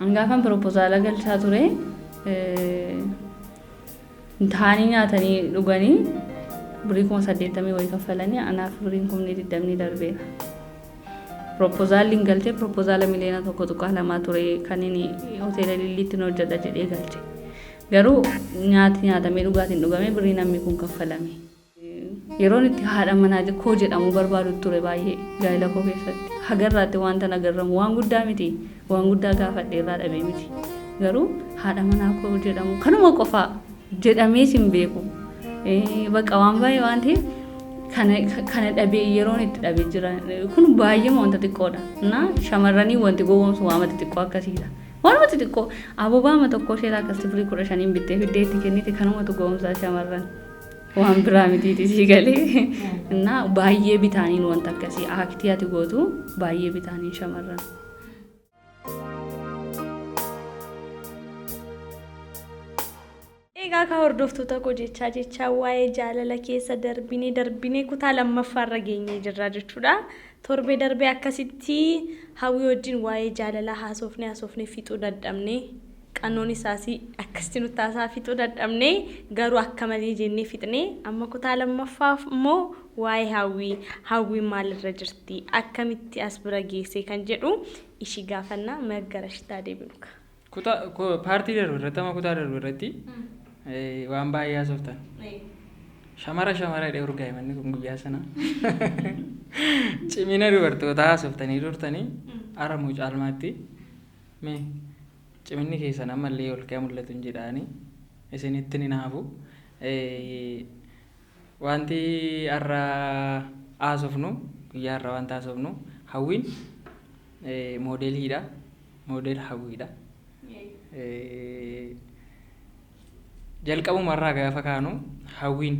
Angafan proposala galchaa ture taanii nyaatanii dhuganii birii 80,000 wayii kaffalanii anaaf biriin 20,000 darbeera. Proposaalli galchee proposaala miliyoona 1.2 ture kan inni hoteela Lilliitti hojjedha jedhee galche. Garuu nyaati nyaatamee dhugaatiin dhugamee birii namni kun kaffalame. Yeroon itti haadha manaa koo jedhamu barbaadu ture baay'ee gaa'ila koo keessatti. Hagarraatti wanta nagarramu waan guddaa miti. Waan guddaa gaafadhee irraa dhabee miti. Garuu haadha manaa koo jedhamu kanuma qofaa jedhamee sin beeku. Bakka waan baay'ee waan ta'eef kana dhabee yeroon itti dhabee jira. Kun baay'ee wanta xiqqoodha. Na shamarranii wanti gowwoomsu waan xiqqoo akkasiidha. Waan xiqqoo aboobaa tokko ishee akkasitti firii 15 bittee fiddee itti kennite kanumatu gowwoomsaa shamarran. Waan biraa mitiiti sii galee. Na baay'ee bitaaniin wanta akkasii aktii ati gootu baay'ee bitaaniin shamarran. Egaa ka hordoftoota koo jechaa waa'ee jaalala keessa darbinee kutaa lammaffaarra geenyee jirra jechuudha. Torbee darbee akkasitti hawwii wajjin waa'ee jaalala haasofnee fixuu dadhabne qannoon isaas akkasitti nutti haasaa fixuu dadhabne garuu akka malee jennee fixne amma kutaa lammaffaaf immoo waa'ee hawwii maalirra jirti akkamitti as bira geesse kan jedhu ishii gaafannaa maggarashtaa deebinuka. Paartii darbarratti ama kutaa darbarratti waan baay'ee haasoftan. Shamara dheeraa urgaa'e manni kun guyyaa sana. Cimina dubartootaa haasoftanii turtanii aramuu caalmaatti mee ciminni keessan ammallee ol ka'ee mul'atu hin jedhaanii isinitti ni naafu. Wanti har'a haasofnu guyyaa har'a wanta haasofnu hawwiin moodeliidha. Moodel hawwiidha. Jalqabumarraa gaafa kaanu hawwiin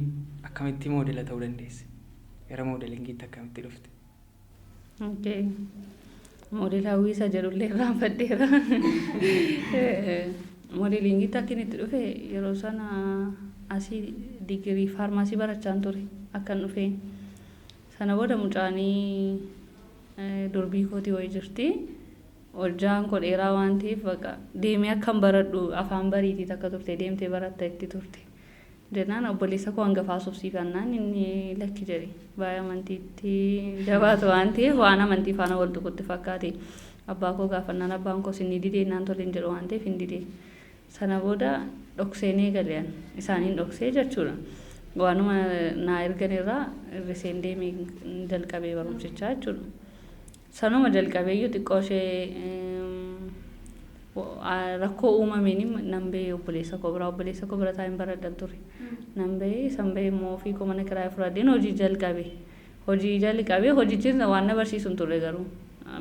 akkamitti moodela ta'uu dandeesse? Gara moodelingiitti akkamitti dhufte? Okay. Moodela hawwii isa jedhullee raanfadheera. Moodelingiitti akkin itti dhufe yeroo sana asii digirii faarmaasii barachaan ture akkan dhufe. Sana booda mucaanii durbii kootii wayii jirti. Hojjaan koo dheeraa waan ta'eef baqa deemee akkan baradhu afaan bariitii takka turte deemtee baratta itti turte. Jennaan obboleessa koo hangafaa sobsiifannaan inni lakki jedhe baay'ee amantiitti jabaatu waan ta'eef waan amantii faana wal tuqutti fakkaate. Abbaa koo gaafannaan abbaan koo sinni didee naan tole hin jedhu waan ta'eef hin didee. Sana booda dhokseenee galeen isaaniin dhoksee jechuudha. Waanuma naa erganirraa irriseen deemee jalqabee barumsichaa jechuudha. Sanuma jalqabeeyyuu xiqqoo ishee rakkoo uumameen nambee obboleessa koo bira taa'in baradhan ture. Nambee sanbee immoo ofii koo mana kiraa fudhadheen hojii jalqabee hojichis waan na barsiisu hin turre garuu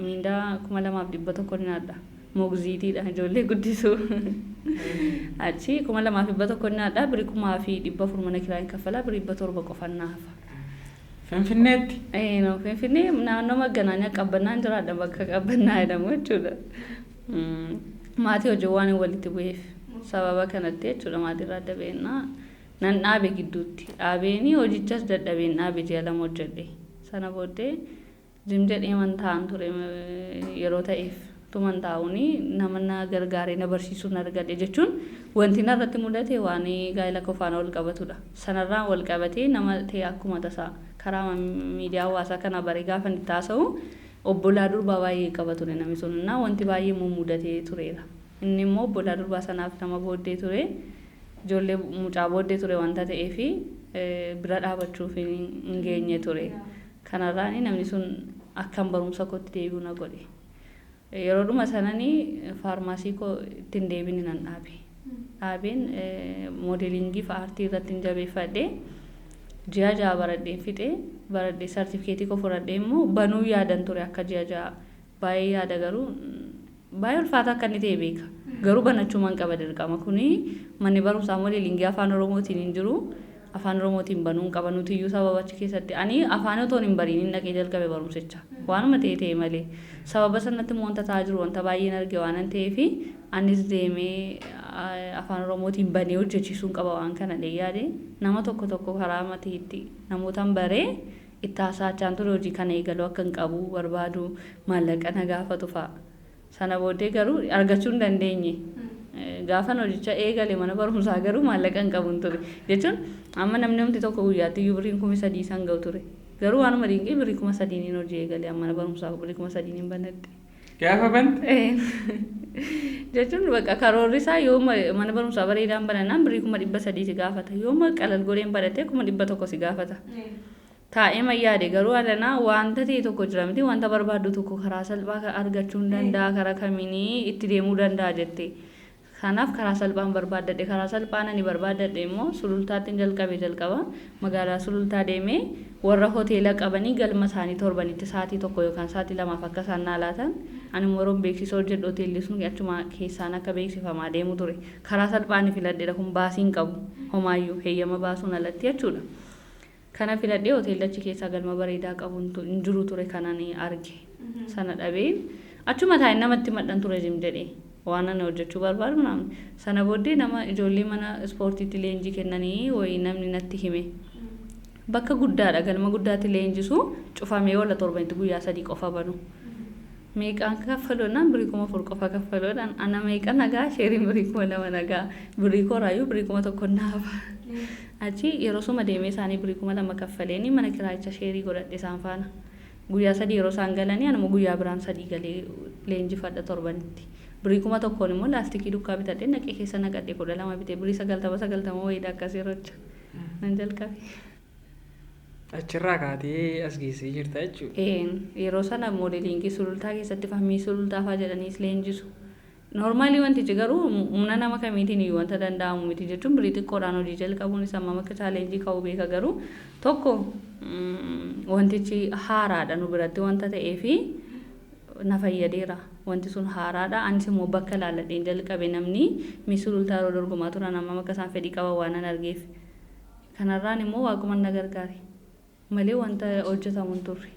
miindaa 2,100 ni adda. Mogziitiidha ijoollee guddisuu. Achi 2,100 ni adda birii 1,400 mana kiraa hin kaffalaa birii 700 qofannaa hafa. Finfinneetti? Finfinnee naannoo Maganaanyaa qabbannaan jiraadha bakka qabbannaa jedhamu jechuudha. Maatii hojii waan walitti bu'eef sababa kanatti jechuudha maatiirraa adda ba'ennaa nan dhaabe gidduutti. Dhaabeenii hojichas dadhabeen dhaabe ji'a 2 hojjedhe. Sana booddee jim jedhee mantaa'an ture yeroo ta'eef tuman taa'uuni nama na gargaaree na barsiisuu na argadhe jechuun wanti narratti mudate waan gaa'ila koo faana wal qabatudha. Sanarraa wal qabatee nama ta'e akkuma tasaa karaa miidiyaa hawaasaa kana baree gaafa itti haasa'u obbolaa durbaa baay'ee qaba ture namni sun na wanti baay'ee mudatee tureera. Inni immoo obbolaa durbaa sanaaf nama booddee ture ijoollee mucaa booddee ture wanta ta'eef bira dhaabachuuf hin geenye ture. Kanarraan namni sun akkan barumsa kootti deebi'u na godhe. Yeroo dhuma sananii faarmaasii koo ittiin deebine nan dhaabe. Dhaabeen moodelingii fi aartii irratti hin jabeeffadhe. Ji'a 6 baradhee sartifikeetii koo fudhadhee immoo banuu yaadan ture akka ji'a 6 baay'ee yaada garuu baay'ee ulfaata akka inni ta'e beeka. Garuu banachuumaan qaba dirqama kuni manni barumsaa moodelingii afaan Oromootiin hin jiru. Afaan Oromootiin banuun qaba nuti iyyuu sababa achi keessatti ani afaan otoon hin bariin dhaqee jalqabe barumsicha. Waanuma ta'e malee sababa sanatti immoo wanta ta'aa jiru wanta baay'een arge waan ta'eef anis deemee afaan Oromootiin banee hojjechiisuun qaba waan kana yaade nama tokko karaa matiitti namootaan baree itti haasa'achaan ture hojii kana eegaluu akka hin qabu barbaadu maallaqa na gaafatu fa'a. Sana booddee garuu argachuu hin dandeenye. Gaafan hojicha eegale mana barumsaa garuu maallaqa hin qabu ture. Jechuun amma namni tokko guyyaatti iyyuu birrii 3,000 isaan ga'u ture. Garuu waanuma dinqii birrii 3,000 hojii eegale mana barumsaa birrii 3,000 banadhe. Gaafa bante? Jechuun bakka karoorri isaa yoo mana barumsaa bareedaan banannaan birrii 300 si gaafata. Yoo qalal godheen badhatte 100 si gaafata. Taa'ee mayyaade garuu alanaa wanta ta'e tokko jira miti wanta barbaaddu tokko karaa salphaa argachuu hin danda'a karaa kamiinii itti deemuu danda'a jettee. Kanaaf karaa salphaan barbaadadhe karaa salphaan ani barbaadadhe immoo sulultaatti jalqaba magaalaa sulultaa deemee warra hoteela qabanii galma isaanii torbanitti sa'aatii tokko yookaan sa'aatii lamaaf akka isaan naa laatan ani immoo yeroon beeksisa hojjedhu hoteelli sun achuma keessaan akka beeksifamaa deemu ture karaa salphaan filadheedha kun baasiin qabu homaayyuu heeyyama baasuun alatti jechuudha. Kana filadhee hoteelachi keessaa galma bareedaa qabu hin jiru ture kanan arge sana dhabee achuma taa'ee namatti maddan turizim jedhee. Waan ani hojjechuu barbaadu namni sana booddee nama ijoollee mana ispoortiitti leenjii kennanii wayii namni natti hime bakka guddaadha galma guddaatti leenjisu cufamee wala torbanitti guyyaa 3 qofa banu meeqaan kaffaloodhaan birrii 4,000 qofa kaffaloodhaan ana meeqa nagaa sheeriin birrii 2,000 nagaa birrii koraayyuu birrii 1,000 naaf achi yeroo suma deemee isaanii birrii 2,000 kaffaleeni mana kiraayicha sheerii godhadhe isaan faana guyyaa 3 yeroo isaan galanii anuma guyyaa biraan 3 galee leenjifadha torbanitti. Birrii 1,000 immoo laastikii dukkaa bitadhee naqee keessa naqadhee 12 bitee birrii 90 wayiidha akkasii rocha nan jalqabe. Achirraa kaatee as geessee jirta jechuudha. Yeroo sana moodeliingii sulultaa keessatti fahmii sulultaafaa jedhaniis leenjisu. Normaalii wantichi garuu humna nama kamiitiin iyyuu wanta danda'amu miti jechuun birrii xiqqoodhaan hojii jalqabuun isa amma akka chaaleenjii ka'uu beeka garuu tokko wantichi haaraadha nu biratti wanta ta'eefi na fayyadeera. Wanti sun haaraadha anis immoo bakka laalladheen jalqabe namni misulultaa yeroo dorgomaa turan amma akka isaan fedhii qaba waan an argeef kanarraan immoo waaquma na gargaare malee wanta hojjetamu hin turre.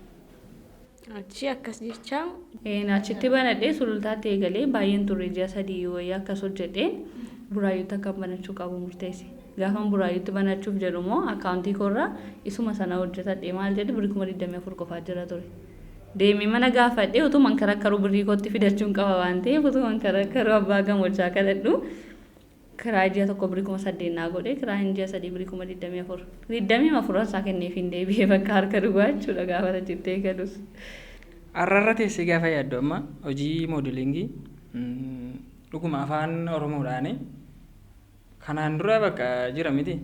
Achi akkas jechaa achitti banadhee sulultaatti eegalee baay'een turre ji'a 3 wayii akkas hojjedheen buraayyuutti akka banachuu qabu murteesse. Gaafan buraayyuutti banachuuf jedhu immoo akkaawuntii koorraa isuma sana hojjetadhee maal jedhe birrii 24,000 qofaa jira ture. Deemee mana gaafadhee utuman karakkaru birrii kootti fidachuun qaba waan ta'eef utuman karakkaru abbaa gamochaa kadhadhu kiraa ji'a tokko birrii 8,000 naa godhee kiraa ji'a 3 birrii 24,000 24 isaa kenneef hin deebi'ee bakka harka duwwaa jechuudha gaafa achitti eegalus. Har'arra teessee gaafa yaaddu amma hojii moodeliingii dhuguma afaan Oromoodhaani kanaan dura bakka jira miti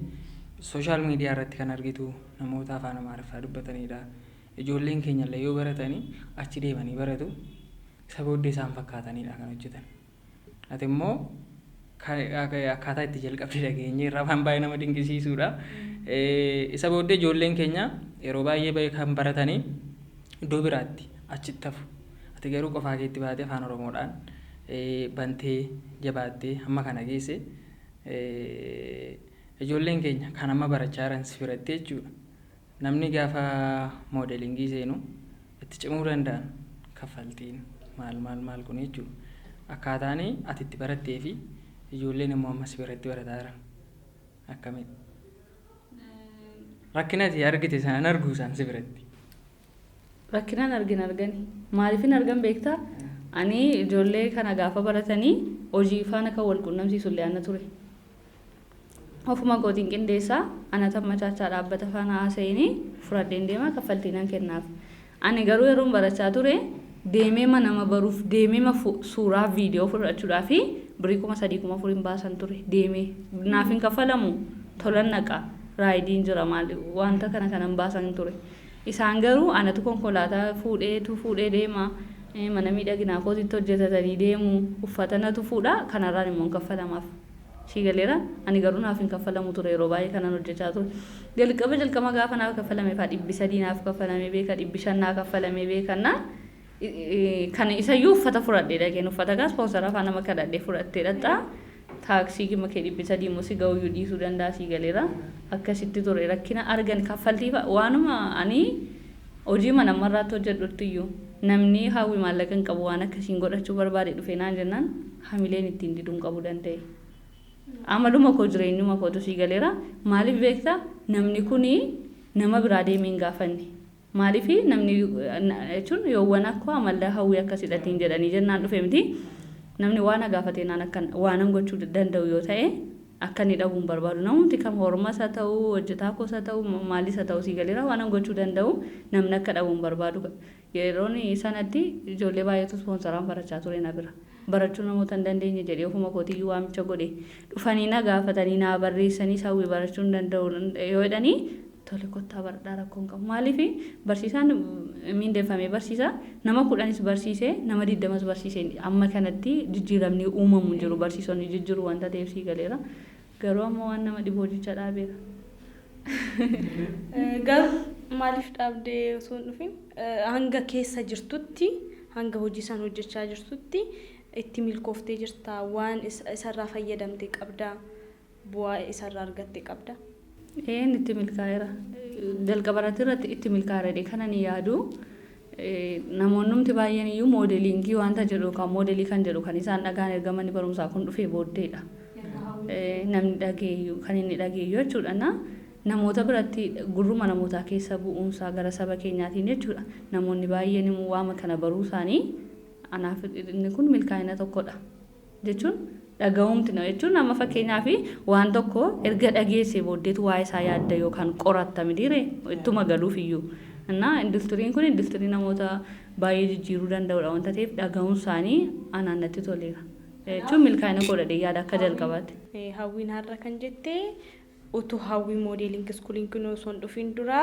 sooshaal miidiyaa irratti kan argitu namoota afaan Amaariffaa dubbatanidha. Ijoolleen keenya illee yoo baratanii achi deemanii baratu isa booddee isaan fakkaatanidha kan hojjetan. Ati immoo akkaataa itti jalqabde dhageenye irraa waan baay'ee nama dinqisiisudha. Isa booddee ijoolleen keenya yeroo baay'ee kan baratanii iddoo biraatti achitti hafu. Ati garuu qofaa keetti baatee afaan Oromoodhaan bantee jabaattee hamma kana geesse ijoolleen keenya kan amma barachaa jiran si biratte jechuudha. Namni gaafa moodeliingii seenu itti cimuu danda'an kaffaltiin maal kun jechuudha. Akkaataan ati itti barattee fi ijoolleen immoo ammas biratti barataa jiran akkamitti? Rakkina ati argite sana arguu isaan si biratti. Rakkinaan argani maaliifin argan beektaa? Ani ijoollee kana gaafa baratanii hojii faana kan wal quunnamsiisu illee ana ture. Ofuma kootiin qindeessaa ana tammachaachaa dhaabbata faana haasa'inii fudhadheen deemaa kaffaltiinan kennaaf. Ani garuu yeroo barachaa ture deemee nama baruuf deemee suuraa viidiyoo fudhachuudhaa fi birrii 3,400 baasan ture deemee naaf hin kaffalamu tolan naqa raayidiin jira maali wanta kanan baasan ture. Isaan garuu anatu konkolaataa fuudhee deema mana miidhaginaa kootitti hojjetatanii deemu uffatanatu fuudha kanarraan immoo kaffalamaaf. Sigaleera ani garuu naaf hin kaffalamu ture yeroo baay'ee kanan hojjechaa ture. Jalqaba gaafa naaf kaffalame faa 300 naaf kaffalamee beeka 500 naaf kaffalamee beekanna kan isayyuu uffata fudhadhee dhaqeen uffata gaa sponsora afaan nama kadhadhee fudhattee dhaqxaa taaksii gima kee 300 immoo si ga'uyyuu dhiisuu danda'a sigaleera akkasitti ture rakkina argan kaffaltii waanuma ani hojii manammarraatti hojjedhutti iyyuu namni hawwi maallaqa hin qabu waan akkasiin godhachuu barbaade dhufee naan jennaan hamileen ittiin diduun qabu danda'e. Amaluma koo jireenyuma kootu si galeera maaliif beektaa namni kuni nama biraa deemee hin gaafanne maaliifi namni jechuun yoowwan akka amala hawwii akkasidhatiin jedhanii jennaan dhufe miti namni waan agaafatee naan akkan waan gochuu danda'u yoo ta'e akka inni dhabuun barbaadu namni kam hormas haa ta'u hojjetaa koos haa ta'u maalis haa ta'u sii galeera waan gochuu danda'u namni akka dhabuun barbaadu yeroon sanatti ijoollee baay'eetu ispoonsaraan barachaa ture na bira barachuu namoota hin dandeenye jedhee ofuma kootiyyuu waamicha godhe dhufanii na gaafatanii na barreessanii hawwii barachuu hin danda'u yoo jedhanii tole kottaa baradhaa rakkoon qabu maaliifi barsiisaan miindeeffamee barsiisa nama 10 barsiisee nama 20 barsiisee amma kanatti jijjiiramni uumamu jiru barsiisonni jijjiiru wanta ta'eef sii galeera garuu amma waan nama dhiboo jecha dhaabeera. Garuu maaliif dhaabdee osoo hin dhufin hanga keessa jirtutti hanga hojii isaan hojjechaa jirtutti itti milkooftee jirta waan isarraa fayyadamtee qabda bu'aa isarraa argattee qabda. Itti milkaa'eera jalqabarratti irratti itti milkaa'eera kanan yaadu namoonnumti baay'een iyyuu moodelingii wanta jedhu kan moodelii kan jedhu kan isaan dhagaan ergamanni barumsaa kun dhufee booddeedha namni dhageeyyu kan inni dhageeyyu jechuudha namoota biratti gurruma namootaa keessa bu'uunsaa gara saba keenyaatiin jechuudha namoonni baay'een immoo waama kana baruu isaanii anaaf inni kun milkaa'ina tokkodha jechuun dhaga'umti na jechuun nama fakkeenyaaf waan tokko erga dhageessee booddeetu waa'ee isaa yaadda yookaan qoratta midire ittuma galuuf iyyuu እና industiriin kun industirii namoota baay'ee jijjiiruu danda'udha wanta ta'eef dhaga'uun isaanii anaannatti toleera jechuun milkaa'ina godhadhee yaada akka jalqabaatti. Hawwiin har'a kan jettee utuu hawwii moodeelingii iskuuliin osoo hin dhufin dura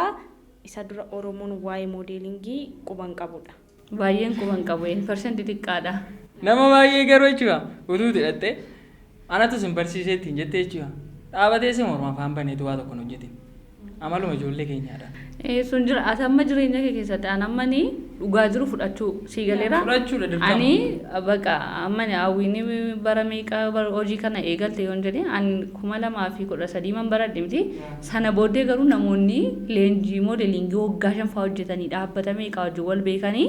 isa dura Oromoon waa'ee moodeelingii quban qabudha. Baay'een quban qabu persentii xiqqaadha. Nama baay'ee garuu jechuudha utuu hidhattee anatu sin barsiisee ittiin jettee jechuudha dhaabatee si morma afaan baneetu waa tokko hojjete amaluma ijoollee keenyaadha. Sun jira asamma jireenya kee keessatti anammani dhugaa jiru fudhachuu sii galeera. Fudhachuudha dirqama. Ani bakka ammani hawwiin bara meeqa hojii kana eegalte yoon jedhee ani 2013 man baradhe miti sana booddee garuu namoonni leenjii moodelingii waggaa 5 fa'aa hojjetanii dhaabbata meeqa hojii wal beekanii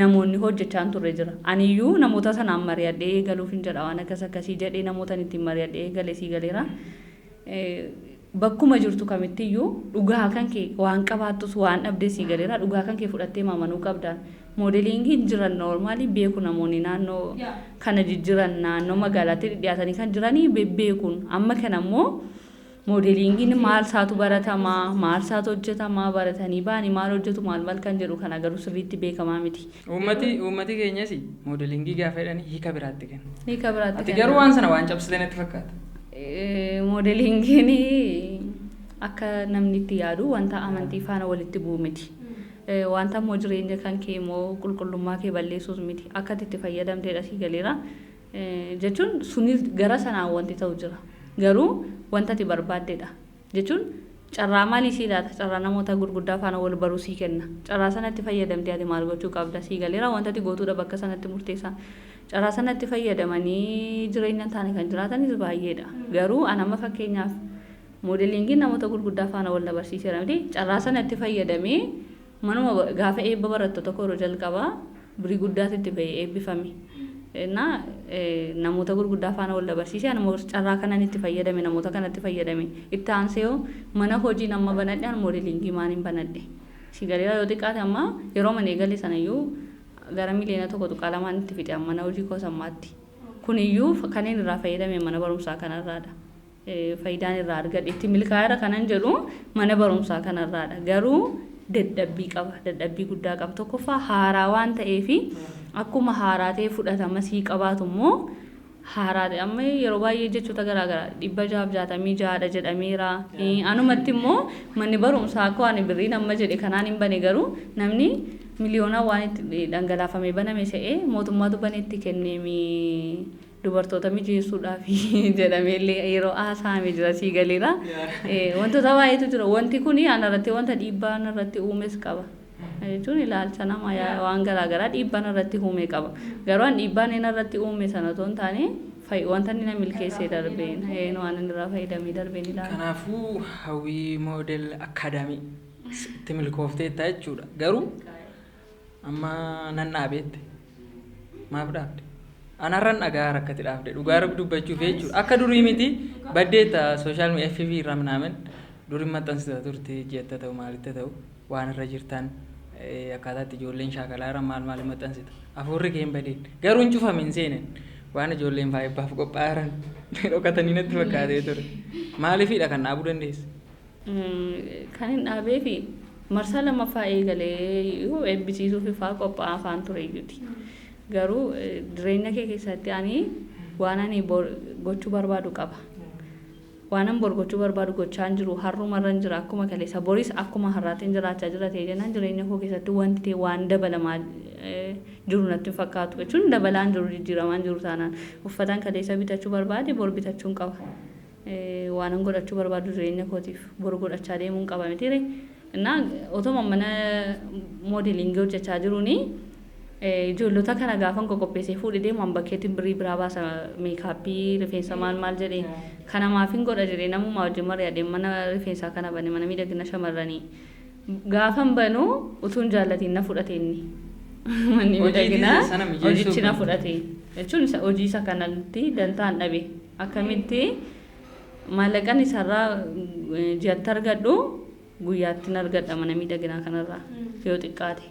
namoonni hojjechaan turre jira. Aniyyuu namoota sanaan mari'adhee eegaluuf hin jedha waan akkasii jedhee namootaan ittiin mari'adhee eegalee sii galeera. Bakkuma jirtu kamittiyyuu dhugaa kan kee waan qabaattus waan dhabdee sii galeera dhugaa kan kee fudhattee maamanuu qabdaan moodelingiin jiran noormaalii beeku namoonni naannoo kana jijjiran naannoo magaalaatti dhiyaatanii kan jiranii beekuun amma kana immoo moodelingiin maal saatu baratamaa maal saatu hojjetamaa baratanii baanii maal hojjetu maal kan jedhu kana garuu sirriitti beekamaa miti. Uummati keenyas moodelingii gaafa jedhanii hiika biraatti kennu. Hiika biraatti kennu. Ati garuu waan sana waan cabsitee natti fakkaata. Moodelingiin akka namni itti yaadu wanta amantii faana walitti bu'u miti. Wanta immoo jireenya kan kee immoo qulqullummaa kee balleessuus miti. Akka itti fayyadamteedha sii galeera. Jechuun sunis gara sanaan wanti ta'u jira. Garuu wanta ati barbaaddeedha. Jechuun carraa maalii sii laata? Carraa namoota gurguddaa faana wal baruu sii kenna. Carraa sanatti fayyadamtee ati maal gochuu qabda sii galeera wanta ati gootuudha bakka sanatti murteessaa. Carraa sanatti fayyadamanii jireenya taane kan jiraatanis baay'eedha. Garuu anama fakkeenyaaf moodelingiin namoota gurguddaa faana wal barsiiseera miti. Carraa sanatti fayyadamee manuma gaafa eebba barattu tokko yeroo jalqabaa birii guddaatti bahee eebbifame. Namoota gurguddaa faana wal barsiisee carraa kanaan itti fayyadame namoota kanatti fayyadame itti aansee mana hojii nama banadhaan moodelingii maaniin banadhe. Sigaleera yoo xiqqaate amma yeroo mana eegale sanayyuu gara miliyoona tokko tuqaa lamaan itti fixe mana hojii koosammaatti. Kuniyyuu kanneen irraa fayyadame mana barumsaa kanarraadha. Faayidaan irraa argadhe itti milkaa'eera kanan jedhu mana barumsaa kanarraadha. Garuu dadhabbii qaba dadhabbii guddaa qaba tokkoffaa haaraa waan ta'eef akkuma haaraa ta'e fudhatama sii qabaatu immoo haaraa amma yeroo baay'ee jechoota garaagaraa 666 jedhameera. Anumatti immoo manni barumsaa akka waan birrii nama jedhe kanaan hin bane garuu namni miliyoona waan itti dhangalaafamee baname se'ee mootummaatu baneetti kenneemi dubartoota mijeessuudhaaf jedhameellee yeroo haasaame jira sii galeera. Wantoota baay'eetu jira wanti kun anarratti wanta dhiibbaa irratti uumes qaba. Jechuun ilaalcha nama waan garaagaraa dhiibbaan irratti uume qaba. Garuu an dhiibbaan inni irratti uume sana otoo hin taane wanta inni na milkeessee darbeen waan inni irraa fayyadamee darbeen ilaala. Kanaafuu hawwii moodel akaadaamii itti milkoofteetta jechuudha. Garuu amma nan dhaabeette maaf dhaabde? Anarran dhagaa rakkatti dhaabde dhugaa dubbachuuf jechuudha. Akka durii miti baddeetta sooshaal miidiyaa FB irraa minaamin durii maxxansita turte jetta ta'u maalitti ta'u waan irra jirtan akkaataa ijoolleen shaakalaa irra maal maxxansitu afurri kee hin badeen garuu hin cufamin seenan waan ijoolleen faayibbaaf qophaa'an dhokatanii natti fakkaatee ture maaliifidha kan dhaabuu dandeesse? Kan hin dhaabee fi marsaa lammaffaa eegalee yoo eebbisiisuuf ifaa qophaa'aa afaan ture iyyuuti. Garuu jireenya kee keessatti ani waan ani gochuu barbaadu qaba. Waan an gochuu barbaadu gochaa hin jiru har'umarra hin jira akkuma kaleessa boris akkuma har'aatiin jiraachaa jira ta'ee jennaan jireenya koo keessatti wanti ta'e waan dabalamaa jiru natti fakkaatu jechuun dabalaan jiru jijjiiramaan jiru taanaan uffataan kaleessa bitachuu barbaade bor bitachuun qaba. Waan an godhachuu barbaadu jireenya kootiif bor godhachaa deemuun qaba mitiire. Innaa otuma mana moodelingii hojjechaa jiruuni ijoollota kana gaafan qopheessee fuudhee deemuun bakkeetti birrii biraa baasa meekaappii rifeensa maal jedhee kana maafin godha jedhee namummaa wajjin mari'adee mana rifeensaa kana bane mana miidhagina shamarranii gaafan banuu utuun jaallatiin na fudhate inni manni miidhaginaa hojichi na fudhate jechuun hojii isa kanatti dantaan dhabe akkamitti maallaqan isarraa ji'atti argadhu guyyaatti argadha mana miidhaginaa kanarraa yoo xiqqaate.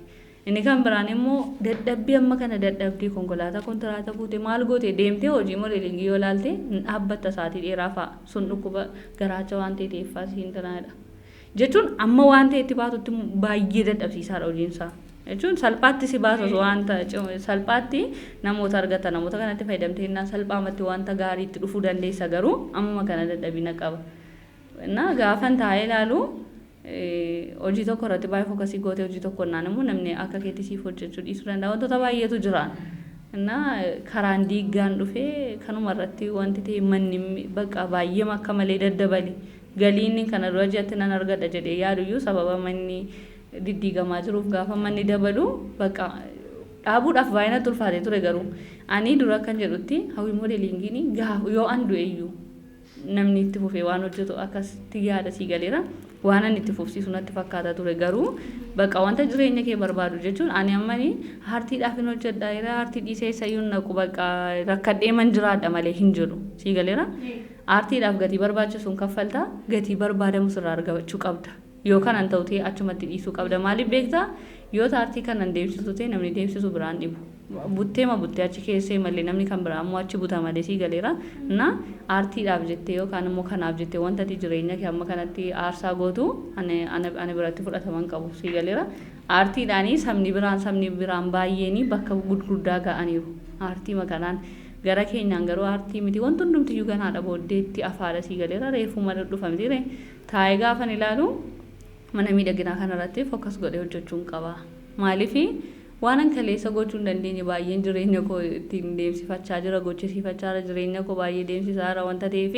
Inni kan biraan immoo dadhabbii amma kana dadhabbii konkolaataa kontiraata buute maal goote deemtee hojii moodelingii yoo ilaalte dhaabbatta sa'aatii dheeraa fa'a sun dhukkuba garaacha waan ta'eef siin tanaadha. Jechuun amma waan ta'e itti baatutti baay'ee dadhabsiisaadha hojiinsaa. Jechuun salphaatti si baasas wanta salphaatti namoota argata namoota kanatti fayyadamtee innaan salphaamatti wanta gaarii itti dhufuu dandeessa garuu amma kana dadhabina qaba. Innaa gaafan taa'ee ilaalu hojii tokko irratti baay'ee fookasii gootee hojii tokko naan immoo namni akka keetti siif hojjechuu dhiisuu danda'a wantoota baay'eetu jira. Innaa karaan diiggaan dhufee kanuma irratti wanti ta'e manni bakka baay'ee akka malee daddabali galiin kana dura ji'atti nan argadha jedhee yaaduyyuu sababa manni diddiigamaa jiruuf gaafa manni dabalu bakka dhaabuudhaaf baay'inatti ulfaatee ture garuu ani dura kan jedhutti hawwi moodelingiin yoo an du'eeyyuu namni itti fufee waan hojjetu akkasitti yaada sii galeera. Waan ani itti fufsiisu natti fakkaata ture garuu bakka wanta jireenya kee barbaadu jechuun ani ammani hartiidhaaf hin hojjedha irraa hartii dhiisee isayyuun naqu bakka rakkadhee man jiraadha malee hin jiru sii galeera. Hartiidhaaf gatii barbaachisuun kaffalta gatii barbaadamu sirraa argachuu qabda yookaan an ta'u ta'e achumatti dhiisuu qabda maaliif beektaa yoo hartii kanan deemsisu ta'e namni deemsisu biraan dhibu. Butteema buttee achi keessee malee namni kan biraa ammoo achi buta malee sii galeera. Na aartiidhaaf jettee yookaan immoo kanaaf jettee wanta ati jireenya kee amma kanatti aarsaa gootu ani biratti fudhataman qabu sii galeera. Aartiidhaanii sabni biraan baay'een bakka gurguddaa ga'aniiru. Aartii makanaan gara keenyaan garuu aartii miti wanti hundumtiyyuu ganaadha booddeetti afaadha sii galeera reefuu mala dhufa mitiire. Taa'ee gaafan ilaalu mana miidhaginaa kanarratti fookas godhee hojjechuun qaba. Maaliifi waan an kaleessa gochuu hin dandeenye baay'een jireenya koo ittiin deemsifachaa jira gochisiifachaa jira jireenya koo baay'ee deemsisaa jira wanta ta'eef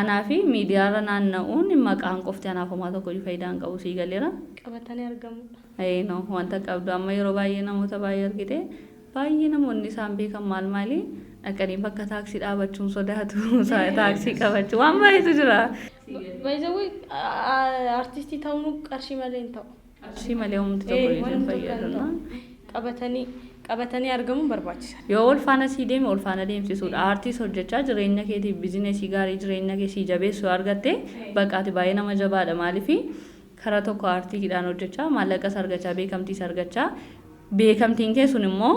anaa fi miidiyaarra naanna'uun maqaan qofti anaaf homaa tokko faayidaa hin qabu sii galeera. Qabatanii argamudha. No wanta qabdu amma yeroo baay'ee namoota baay'ee argite baay'ee namoonni isaan beekan maali dhaqanii bakka taaksii dhaabachuun sodaatu taaksii qabachuu waan baay'eetu jira. Baay'ee artistii ta'uun qarshii malee hin ta'u. Qarshii malee humti tokko hin fayyadamna. Qabatanii argamuun barbaachisaadha. Yoo ol faana sii deeme ol faana deemsisuudha. Aartiis hojjechaa jireenya keetiif bizineesii gaarii jireenya kee sii jabeessu argatte bakkaati baay'ee nama jabaadha maaliifi karaa tokko aartiidhaan hojjechaa maallaqas argachaa beekamtiis argachaa beekamtiin kee sun immoo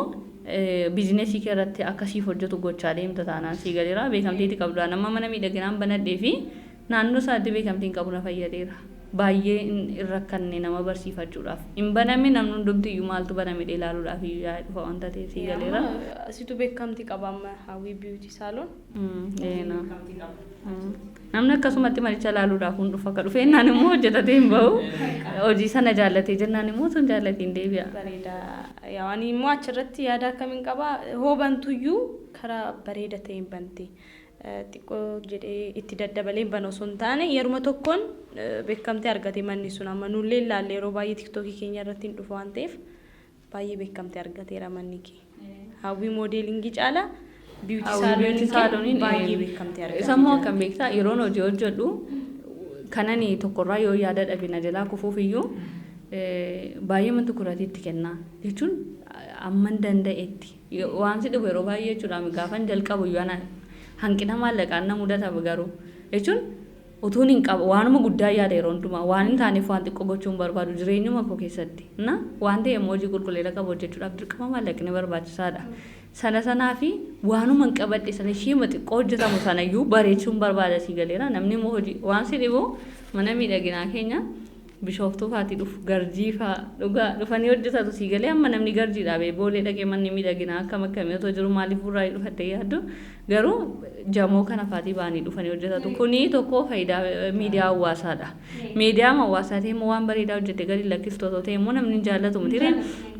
bizineesii kee irratti akkasiif hojjetu gochaa deemta taanaan sii galeera beekamtiitti qabdudha nama mana miidhaginaan banadhee fi naannoo isaatti beekamtiin qabu na fayyadeera. Baay'ee irra kanneen nama barsiifachuudhaaf hin baname namni hundumtiyyuu maaltu baname ilaaluudhaaf yaa'ee dhufa wanta ta'eef sii galeera. Asitu beekamtii qaba amma Hawi Beauty Salon. Namni akkasumatti maricha ilaaluudhaaf hun dhufa akka dhufe innaan immoo hojjetatee hin bahu hojii sana jaallatee jennaan immoo sun jaallatiin deebi'a. Bareeda yaa'anii immoo achirratti yaada akkamiin qaba hoobantuyyuu karaa bareeda ta'een bante. Xiqqoo jedhee itti daddabalee banoo sun taane yeruma tokkoon beekamtii argate manni sun amma nullee ilaalle yeroo baay'ee tiktookii keenya irratti hin dhufu waan ta'eef baay'ee beekamtii argateera manni kee. Hawwi moodelingii caala biiwutii saalooniin baay'ee beekamtii argateera. Sammuu akkam beektaa yeroon hojii hojjedhu kanani tokkorraa yoo yaada dhabina jalaa kufuuf iyyuu baay'ee mantu kuratiitti kenna jechuun amman danda'etti waan si dhibu yeroo baay'ee jechuudha gaafan jalqabu iyyuu hanqina maallaqaan na mudata garuu jechuun utuun hin qabu waanuma guddaa yaada yeroo hundumaa waan hin taaneef waan xiqqoo gochuun barbaadu jireenyuma koo keessatti na waan ta'e hojii qulqulleessa qabu hojjechuudhaaf dirqama maallaqni barbaachisaadha. Sanaa fi waanuma hin qabadhe sana ishiima xiqqoo hojjetamu sanayyuu bareechuun barbaada sii galeera namni immoo hojii waan si dhibu mana miidhaginaa keenya bishooftuu faatii dhufu garjii faa dhugaa dhufanii hojjetatu sii galee amma namni garjii dhaabee boolee dhaqee manni miidhaginaa akkam akkamii otoo jiru maaliif burraa dhufattee yaaddu garuu jamoo kana faatii baanii dhufanii hojjetatu kuni tokko faayidaa miidiyaa hawaasaadha. Miidiyaa hawaasaatii immoo waan bareedaa hojjete gadi lakkistu otoo ta'e immoo namni jaallatu miti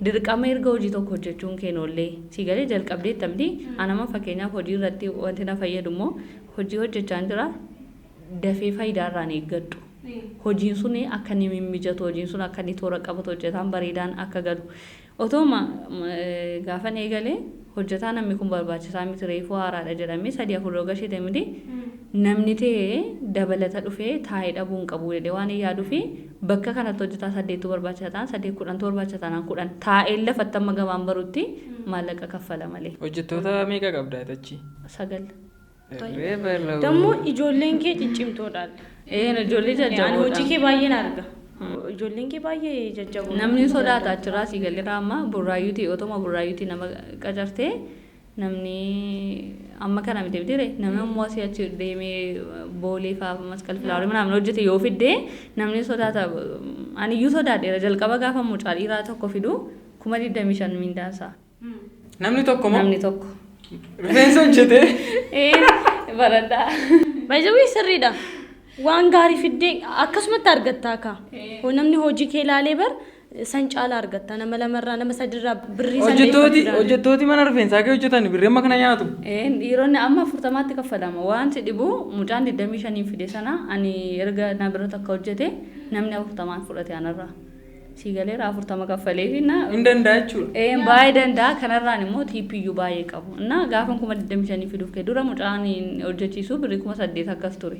dirqama erga hojii tokko hojjechuun keenoollee sii galee jalqabdee tamti anama fakkeenyaaf hojii irratti wanti na fayyadu immoo hojii hojjechaan jira dafee faayidaa irraan eeggadhu. Hojiin sun akka inni mijatu hojiin sun akka inni toora qabatu hojjetaan bareedaan akka galu otooma gaafa eegalee hojjetaa namni kun barbaachisaa miti reefuu haaraadha jedhamee 3-4 gashite miti namni ta'ee dabalata dhufee taa'ee dhabuu hin qabu jedhee waan yaaduu fi bakka kanatti hojjetaa 8 barbaachisaa ta'an 8-10 barbaachisaa ta'an 10 taa'ee lafatti amma gabaan barutti maallaqa kaffala malee. Hojjettoota meeqa qabdaa achi? 9. ደግሞ ijoolleen kee ciccimtoodhaan ijoollee jajjaboodha hojii kee baay'een arga ijoolleen kee baay'ee jajjaboodha namni sodaata achirraa sii galeera amma burraayyuutii otoma burraayyuutii nama qacartee namni amma kana miti bitire namni ammoo asii achi deemee boolee faa masqal filaawarii manaan hojjete yoo fiddee namni sodaata aniyyuu sodaadheera jalqaba gaafa mucaa dhiiraa tokko fidu 25,000 mindaansaa namni tokko moo namni tokko rifeensa hojjete baradhaa baay'ee sirriidha waan gaarii fiddee akkasumatti argattaa ka namni hojii kee ilaalee bar san caalaa argatta nama lamarraa nama sadirraa birrii hojjettooti mana rifeensaa kee hojjetan birrii amma kana nyaatu dhiironni amma 40tti kaffalama waan si dhibu mucaan 25 fide sana ani erga na bira takka hojjete namni 40 fudhate anarraa sii galeera 40 kaffalee fi na hin danda'a jechuudha baay'ee danda'a kanarraan immoo tiipiyyuu baay'ee qabu na gaafa 25 fiduuf kee dura mucaan hojjechiisu birrii 8,000 akkas ture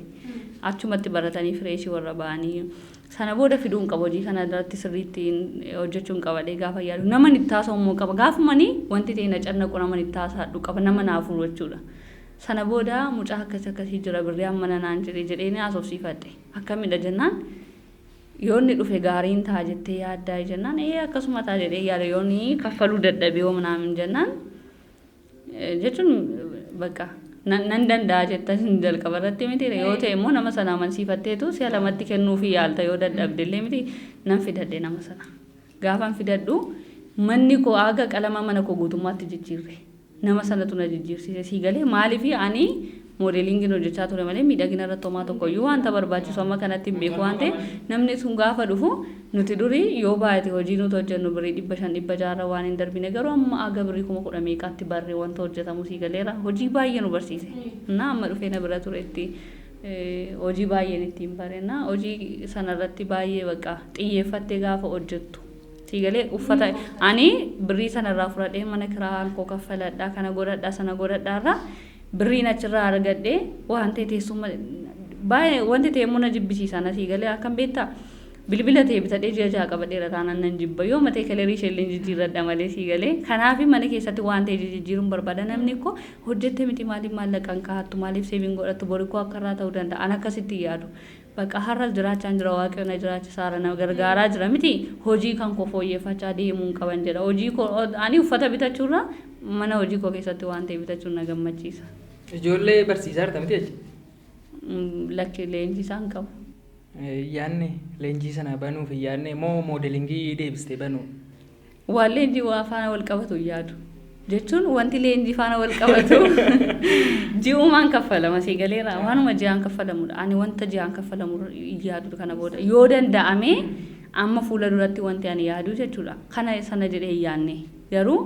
achumatti baratanii fireeshii warra ba'anii sana booda fiduun qaba hojii kana irratti sirriitti hojjechuun qabadee gaafa yaadu nama itti taasifamuu qaba gaafumanii wanti ta'e na cannaqu nama itti taasisadhu qaba nama naafuu jechuudha sana booda mucaa akkasii jira birrii amma naan jedhee ni haasofsiifadhe akkamidha jennaan yoonni dhufe gaariin ta'a jettee yaaddaa jennaan akkasuma ta'a jedhee yaada yoonni kaffaluu dadhabee homnaamin jennaan jechuun bakka nan danda'a jettan jalqaba irratti miti yoo ta'e immoo nama sana amansiifatteetu si'a lamatti kennuufi yaalta yoo dadhabdellee miti nan fidadhe nama sana gaafan fidadhu manni koo aga qalama mana koo guutummaatti jijjiirre nama sanatu na jijjiirsise sii galee maaliif ani moodelingiin hojjechaa ture malee miidhagina irratti homaa tokkoyyuu wanta barbaachisu amma kanatti hin beeku waan ta'eef namni sun gaafa dhufu nuti durii yoo baay'ate hojii nuti hojjennu birrii 500-600 waan hin darbine garuu amma aga birrii 10,000 meeqaatti barree wanta hojjetamu sii galeera hojii baay'ee nu barsiise na amma dhufee na bira turetti hojii baay'een ittiin bareenna hojii sanarratti baay'ee bakka xiyyeeffattee gaafa hojjettu sii galee uffata ani birrii sanarraa fudhadhee mana kiraan koo kaffaladhaa kana godhadhaa sana godhadhaarraa birriin achirraa argadhee waan ta'e teessuma baay'ee wanti ta'e immoo na jibbisiisan asii galee akkam beektaa bilbila ta'e bitadhee ji'a qabadheera taanaan nan jibba yoo matee kaleerii isheellee jijjiirradha malee sii galee kanaaf mana keessatti waan ta'e jijjiiruun barbaada namni koo hojjette miti maaliif maallaqaan kaa'attu maaliif seeviin godhattu borii koo akka irraa ta'uu danda'a an akkasitti yaadu bakka har'as jiraachaan jira waaqayyoon na jiraachisaara na gargaaraa jira miti hojii kan koo fooyyeffachaa deemuun qaban jedha hojii koo ani uffata bitachuurra mana hojii koo keessatti waan ta'e bitachuun na gammachiisa. Ijoollee barsiisaa jirta miti jecha? Lakki leenjisaan qabu. Yaanne leenjii sana banuuf yaanne moo moodelingii deebistee banuu? Waan leenjii waa faana wal qabatu yaadu. Jechuun wanti leenjii faana wal qabatu ji'umaan kaffalama sii galeera waanuma ji'aan kaffalamudha. Ani wanta ji'aan kaffalamu yaadu kana booda yoo danda'ame amma fuula duratti wanti ani yaadu jechuudha. Kana sana jedhee yaanne garuu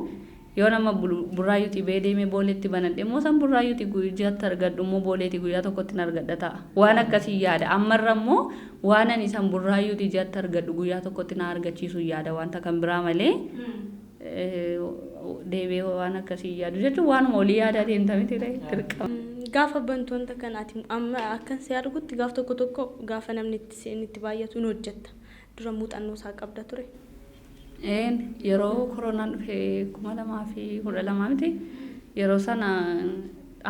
yoo nama burraayyuutii beedeemee booleetti banadhe immoo san burraayyuutii guyyaatti argadhu immoo booleetii guyyaa tokkotti hin argadha ta'a waan akkasii yaada ammarra immoo waan ani san burraayyuutii ji'atti argadhu guyyaa tokkotti na argachiisu yaada wanta kan biraa malee deebee waan akkasii yaadu jechuun waanuma olii yaadaa deemtamiti dirqama. Gaafa bantu wanta kanaati amma akkan si argutti gaaf tokko gaafa namni itti baay'atu hin hojjetta dura muuxannoo isaa qabda ture. Yeroo koronaan dhufee 2012 miti yeroo sana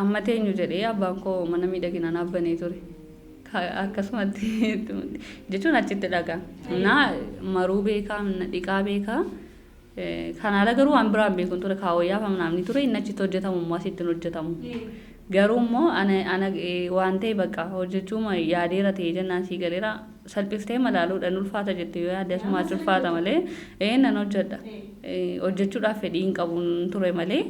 amma teenyu jedhee abbaan koo mana miidhaginaa naaf banee ture akkasumatti jechuun achitti dhagaa. Naa maruu beekaa, dhiqaa beekaa. Kana ala garuu waan biraan beekun ture kaawwayyaa famnaamni ture inni achitti hojjetamu immoo asitti hojjetamu. Garuu immoo ana waan ta'e bakka hojjechuuma yaadeera ta'e jennaan sii galeera salphiftee malaaluudhaan ulfaata jettee yoo yaadde asumaatti ulfaata malee nan hojjedha. Hojjechuudhaaf fedhii hin qabu ture malee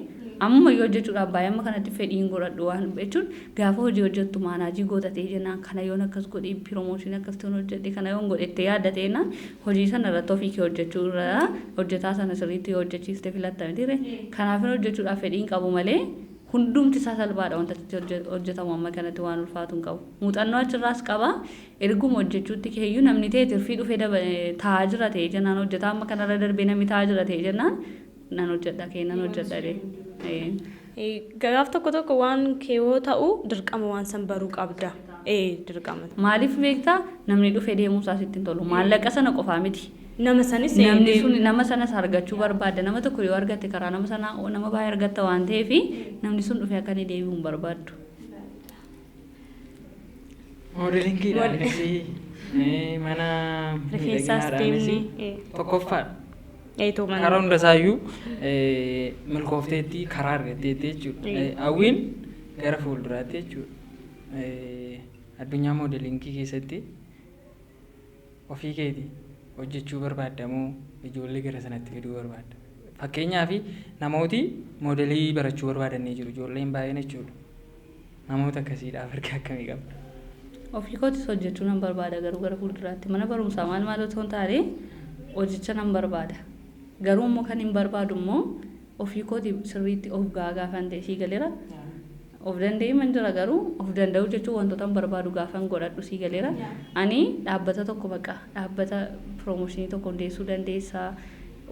amma yoo hojjechuudhaaf baay'ee amma kanatti fedhii hin godhadhu waan jechuun gaafa hojii hojjettu maanaajii gootatee jennaan kana yoon akkas godhee piroomooshinii akkas ta'uun hojjedhe kana yoon godhettee yaaddateena hojii sana irratti ofii kee hojjechuu irraa hojjetaa sana sirriitti hojjechiistee filattame dire kanaaf hojjechuudhaaf fedhii hin qabu malee hundumti isaa salphaadha wanta hojjetamu amma kanatti waan ulfaatu hin qabu. Muuxannoo achirraas qaba erguma hojjechuutti keeyyuu namni ta'e tirfii dhufee taa'aa jira ta'e jennaan hojjetaa amma kanarra darbee namni taa'aa jira ta'e jennaan nan hojjedha kennan hojjedha dee. Gagaaf tokko waan keewoo ta'u dirqama waan san baruu qabda. Dirqama. Maaliif beektaa namni dhufee deemuu isaas ittiin tolu maallaqa sana qofaa miti. Nama sanis namni sun nama sanas argachuu barbaada nama tokko yoo argatte karaa nama sana nama baay'ee argatta waan ta'eef namni sun dhufee akka inni deebi'u hin barbaaddu. Moodelingiidhaanis mana rifeensaas deemni tokkoffaadha. Karaa hundasaayyuu milkoofteetti karaa argatteetti jechuudha. Hawwiin gara fuulduraatti jechuudha. Addunyaa moodelingii keessatti ofii keetii hojjechuu barbaadamoo ijoollee gara sanatti fiduu barbaadda. Fakkeenyaaf namooti moodelii barachuu barbaadanii jiru ijoolleen baay'een jechuudha. Namoota akkasiidhaaf erga akkamii qabda? Ofii kootis hojjechuu nan barbaada garuu gara fuulduraatti mana barumsaa maal otoo hin taane hojjecha nan barbaada. Garuu immoo kan hin barbaadu immoo ofii kooti sirriitti of gaafan ta'e sii galeera. Of danda'ee man jira garuu of danda'u jechuun wantoota hin barbaadu gaafan godhadhu sii galeera. Ani dhaabbata tokko bakka dhaabbata piroomooshinii tokko hundeessuu dandeessaa.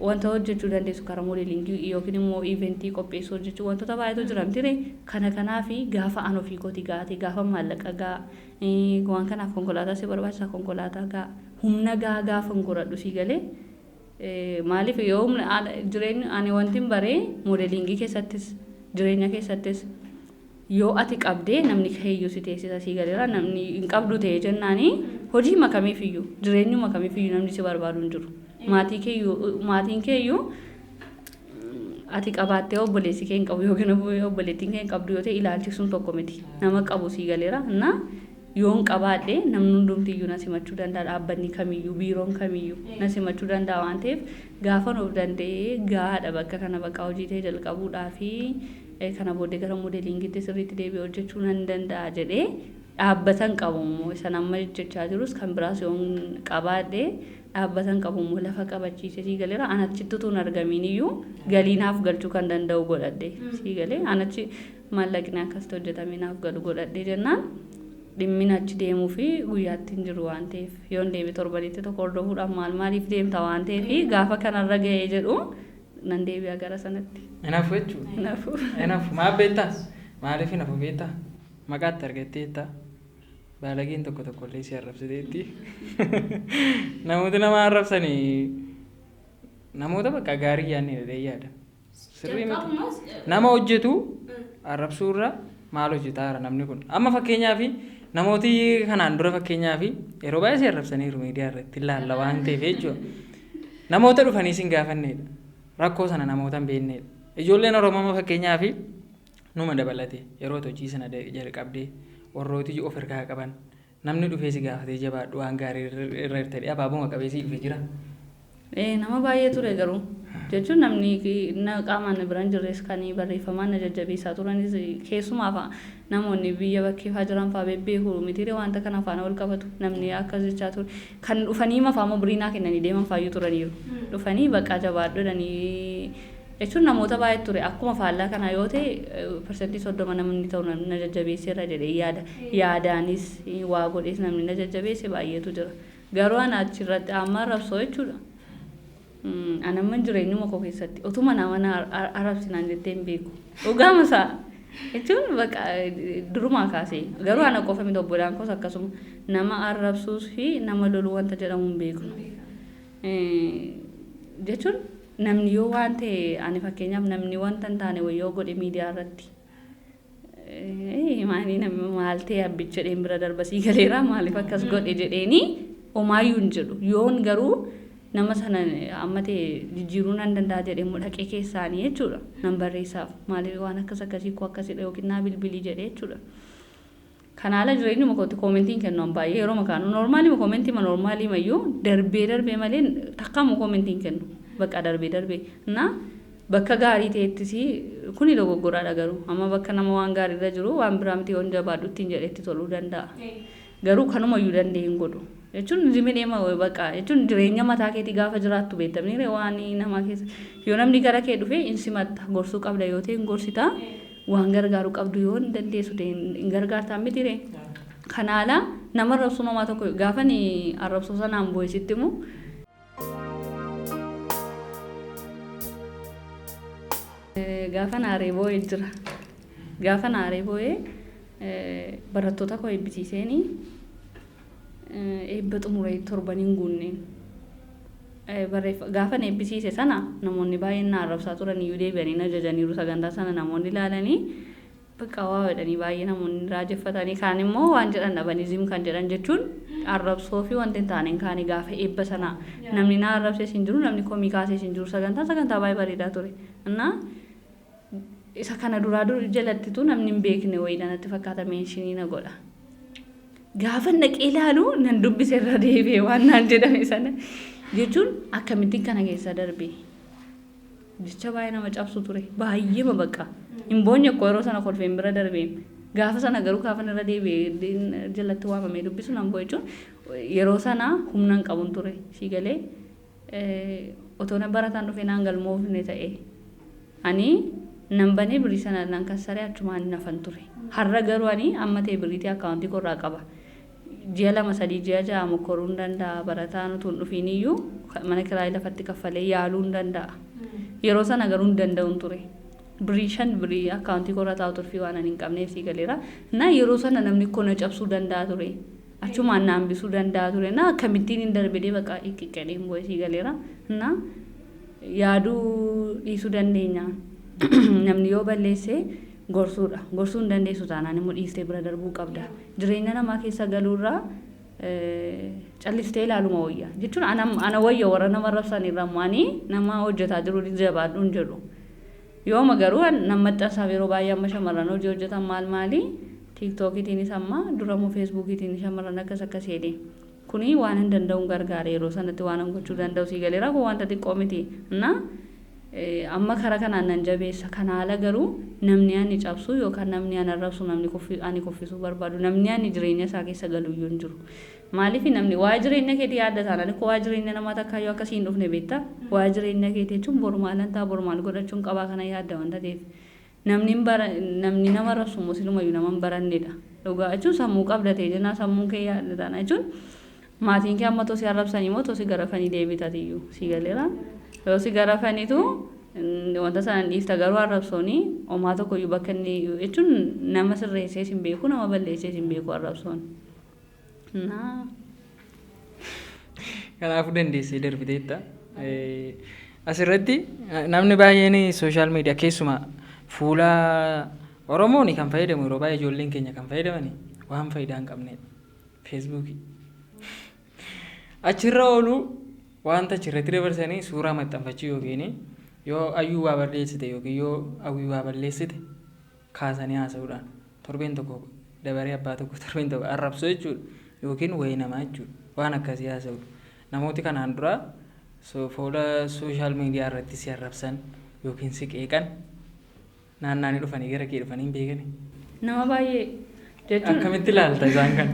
Wanta hojjechuu dandeessu karaa moodelingii yookiin immoo iiventii qopheessuu hojjechuu wantoota baay'eetu jira miti kana kanaafi gaafa an ofii kooti gaate gaafa maallaqa gaa waan kanaaf konkolaataa si barbaachisa konkolaataa gaa humna gaafa godhadhu sii galee. Maaliif yoo jireenya ani wanti baree moodelingii keessattis jireenya keessattis yoo ati qabdee namni keeyyuu si teessisa sii galeera namni hin qabdu ta'e jennaani hojii makamiifiyyuu jireenyu makamiifiyyuu namni si barbaadu hin jiru. Maatiin keeyyuu ati qabaattee obboleessi kee hin qabu yookiin obboleettiin kee hin qabdu yoo ta'e ilaalchisuun tokko miti nama qabu sii galeera na yoon qabaadhe namni hundumtiyyuu na simachuu danda'a dhaabbanni kamiyyuu biiroon kamiyyuu na simachuu danda'a waan ta'eef gaafa of danda'ee gahaadha bakka kana bakka hojii ta'e jalqabuudhaa fi kana booddee gara moodelingiitti sirriitti deebi'ee hojjechuu nan danda'a jedhee dhaabbatan qabu immoo isa nama jechaa jirus kan biraas yoon qabaadhe dhaabbatan qabu immoo lafa qabachiise sii galeera anachitti utuu hin argamiin iyyuu galiinaaf galchuu kan danda'u godhadhe sii galee anachi maallaqni akkasitti hojjetamee naaf galu godhadhe jennaan dhimmin achi deemuu fi guyyaatti hin jiru waan ta'eef yoon deeme torbanitti tokko hordofuudhaaf maaliif deemta waan ta'eef gaafa kanarra ga'ee jedhu nan deebi'a gara sanatti. Hinaafu jechuudha. Hinaafu maal beektaa? Maaliif hinaafu beektaa? Maqaatti argatteetta baalageen tokko illee si arrabsiteetti. Namoota nama arrabsanii namoota bakka gaarii yaadne yaada. Sirrii miti. Nama hojjetu arrabsuurra maal hojjetaara namni kun. Amma fakkeenyaaf namooti kanaan dura fakkeenyaaf yeroo baay'ee si arrabsaniiru miidiyaa irratti ilaalla waan ta'eef jechuudha. Namoota dhufanii sin gaafannedha. Rakkoo sana namoota hin beeknedha. Ijoolleen Oromoo fakkeenyaaf numa dabalate yeroo hojii sana jalqabdee warrooti of ergaa qaban namni dhufee si gaafatee jabaadhu waan gaarii irra hirtadhee abaabuma qabee si dhufee jira. Nama baay'ee ture garuu jechuun namni qaamaan biraan jirres kan barreeffamaan na jajjabeessaa turanis keessumaaf namoonni biyya bakkeeffaa jiran fa'aa beeku mitiiree wanta kana faana wal qabatu namni akkas jechaa ture kan dhufanii mafaama biriinaa kennanii deeman faayyuu turaniiru dhufanii bakka jabaadhodhanii jechuun namoota baay'ee ture akkuma faallaa kana yoo ta'e parsantii 30 namni ta'u na jajjabeesseerra jedhee yaadaanis waa godhees namni na jajjabeesse baay'eetu jira garuu ana achirratti amma arrabsoo jechuudha. Anamma jireenyuma koo keessatti utuma nama arrabsinaan jettee hin beeku dhugaama isaa jechuun bakka durumaa kaasee garuu ana qofa miti obbolaan koos akkasuma nama arrabsuus fi nama loluu wanta jedhamu hin beeku jechuun namni yoo waan ta'e ani fakkeenyaaf namni wanta hin taane wayyoo godhe miidiyaa irratti maanii namni maaltee abbicha jedheen bira darbasii galeera maaliif akkas godhe jedheeni omaayyuu hin jedhu yoon garuu nama sana ammatee jijjiiruu nan danda'a jedhee dhaqee keessaanii jechuudha nan barreessaaf maaliif waan akkasii koo akkasidha yookiin naa bilbilii jedhee jechuudha. Kanaala jireenyuma kootti koomentiin kennuun baay'ee yeroo makaanu noormaalii koomentii ma noormaalii mayyuu darbee malee takkamu koomentiin kennu bakka darbee na bakka gaarii ta'ettis kuni dogoggoraadha garuu amma bakka nama waan gaariirra jiru waan biraa miti waan jabaadhutti hin jedhetti toluu danda'a garuu kanumayyuu danda'e hin godhu jechuun zimineema bakka jechuun jireenya mataa keetii gaafa jiraattu beektamni waan namaa keessa yoo namni gara kee dhufe insimatta gorsuu qabda yoo ta'e gorsita. Waan gargaaru qabdu yoo hin dandeessu hin gargaartaa mitire. Kanaala nama arrabsuu namaa tokko gaafa ni arrabsuu sanaan boo'isitti immoo gaafa naaree boo'ee jira. Gaafa naaree boo'ee barattoota koo eebbisiiseenii eebba xumuree torban hin guunneen. Gaafa eebbisiise sana namoonni baay'een na arrabsaa turan iyyuu deebi'anii ajajaniiru sagantaa sana namoonni ilaalanii bakka waa jedhanii baay'ee namoonni raajeffatanii kaan immoo waan jedhan dhabanizim kan jedhan jechuun arrabsoo fi wanti hin taane kaanii gaafa eebba sana namni na arrabsee hin jiru namni komii kaasee hin jiru sagantaa baay'ee bareedaa ture. Innaa isa kana duraa jalattitu namni hin beekne wayiidhaan itti fakkaata meeshinii na godha. Gaafa dhaqee ilaalu nan dubbise irra deebi'ee waan naan jedhame sana. Jechuun akkamittiin kana keessa darbe jecha baay'ee nama cabsu ture baay'ee bakka hin boonye akkoo yeroo sana kolfeen bira darbee gaafa sana garuu kaafan irra deebi'ee jalatti waamamee dubbisu nan boo jechuun yeroo sana humna hin qabun ture sii galee otoo na barataan dhufee naan galmoofne ta'e ani nan banee birrii sana nan kassaree achumaan nafan ture har'a garuu ani amma ta'e birriitii akkaawuntii korraa qaba. Ji'a 2-3 ji'a 6 mokkoruu hin danda'a barataan utuu hin dhufiin iyyuu mana kiraayii lafatti kaffalee yaaluu hin danda'a. Yeroo sana garuu hin danda'u ture. Birrii 5 birrii akkaawuntii korra taa'u turfii waan hin qabneef sii galeera. Na yeroo sana namni kona cabsuu danda'a ture. Achumaan na hambisuu danda'a ture. Na akkamittiin hin darbee bakka xiqqeedhaan boo'ee sii galeera. Na yaaduu dhiisuu dandeenya. Namni yoo balleesse gorsuudha. Gorsuu hin dandeessu taanaan immoo dhiistee bira darbuu qabda. Jireenya namaa keessa galuurraa callistee ilaaluma wayya. Jechuun ana wayya warra nama arrabsan irraa maanii nama hojjetaa jiru jabaadhu hin jedhu. Yooma garuu nama maxxansaaf yeroo baay'ee amma shamarran hojii hojjetan maali tiiktookiitiinis amma duramuu feesbuukiitiin shamarran akkas jedhe. Kuni waan hin danda'uun gargaara yeroo sanatti waan hin gochuu danda'u sii galeera kun wanta xiqqoo miti. Amma karaa kanaan nan jabeessa kanaala garuu namni ani cabsu yookaan namni ani arrabsu namni ani kuffisuu barbaadu namni ani jireenya isaa keessa galu iyyuu hin jiru. Maaliif namni waa jireenya keetii yaadda taanaan waa jireenya namaa takkaayyuu akkasiin dhufne beektaa waa jireenya keetii jechuun bormaalan ta'a bormaal godhachuun qabaa kana yaadda wanta ta'eef namni nama arrabsu musliimayyuu nama hin barannedha. Dhugaa jechuun sammuu qabdatee jennaa sammuun kee yaadda taana jechuun maatiin kee amma tosii arrabsanii moo tosii garafanii deebitatiyyuu sii galeera. Yoo si garafaniitu wanta sana dhiifta garuu arrabsoonii homaa tokkoyyuu bakka inni jechuun nama sirreessee hin beeku nama balleessee hin beeku arrabsoon. Kanaafuu dandeessee darbiteetta. Asirratti namni baay'een sooshaal miidiyaa keessumaa fuula Oromoon kan fayyadamu yeroo baay'ee ijoolleen keenya kan fayyadaman waan faayidaa hin qabnedha. Feesbuukii. Achirra oolu wanta achirratti dabarsanii suuraa maxxanfachuu yookiin yoo ayyuu waa balleessite yookiin yoo hawwii waa balleessite kaasanii haasa'uudhaan torbeen tokko dabaree abbaa tokko torbeen tokko arrabsoo jechuudha yookiin wayii namaa jechuudha waan akkasii haasa'udha. Namooti kanaan dura fuula sooshaal miidiyaa irratti si arrabsan yookiin si qeeqan naannaanii dhufanii gara kee dhufanii hin beekani. Nama baay'ee jechuun akkamitti ilaalta isaan kan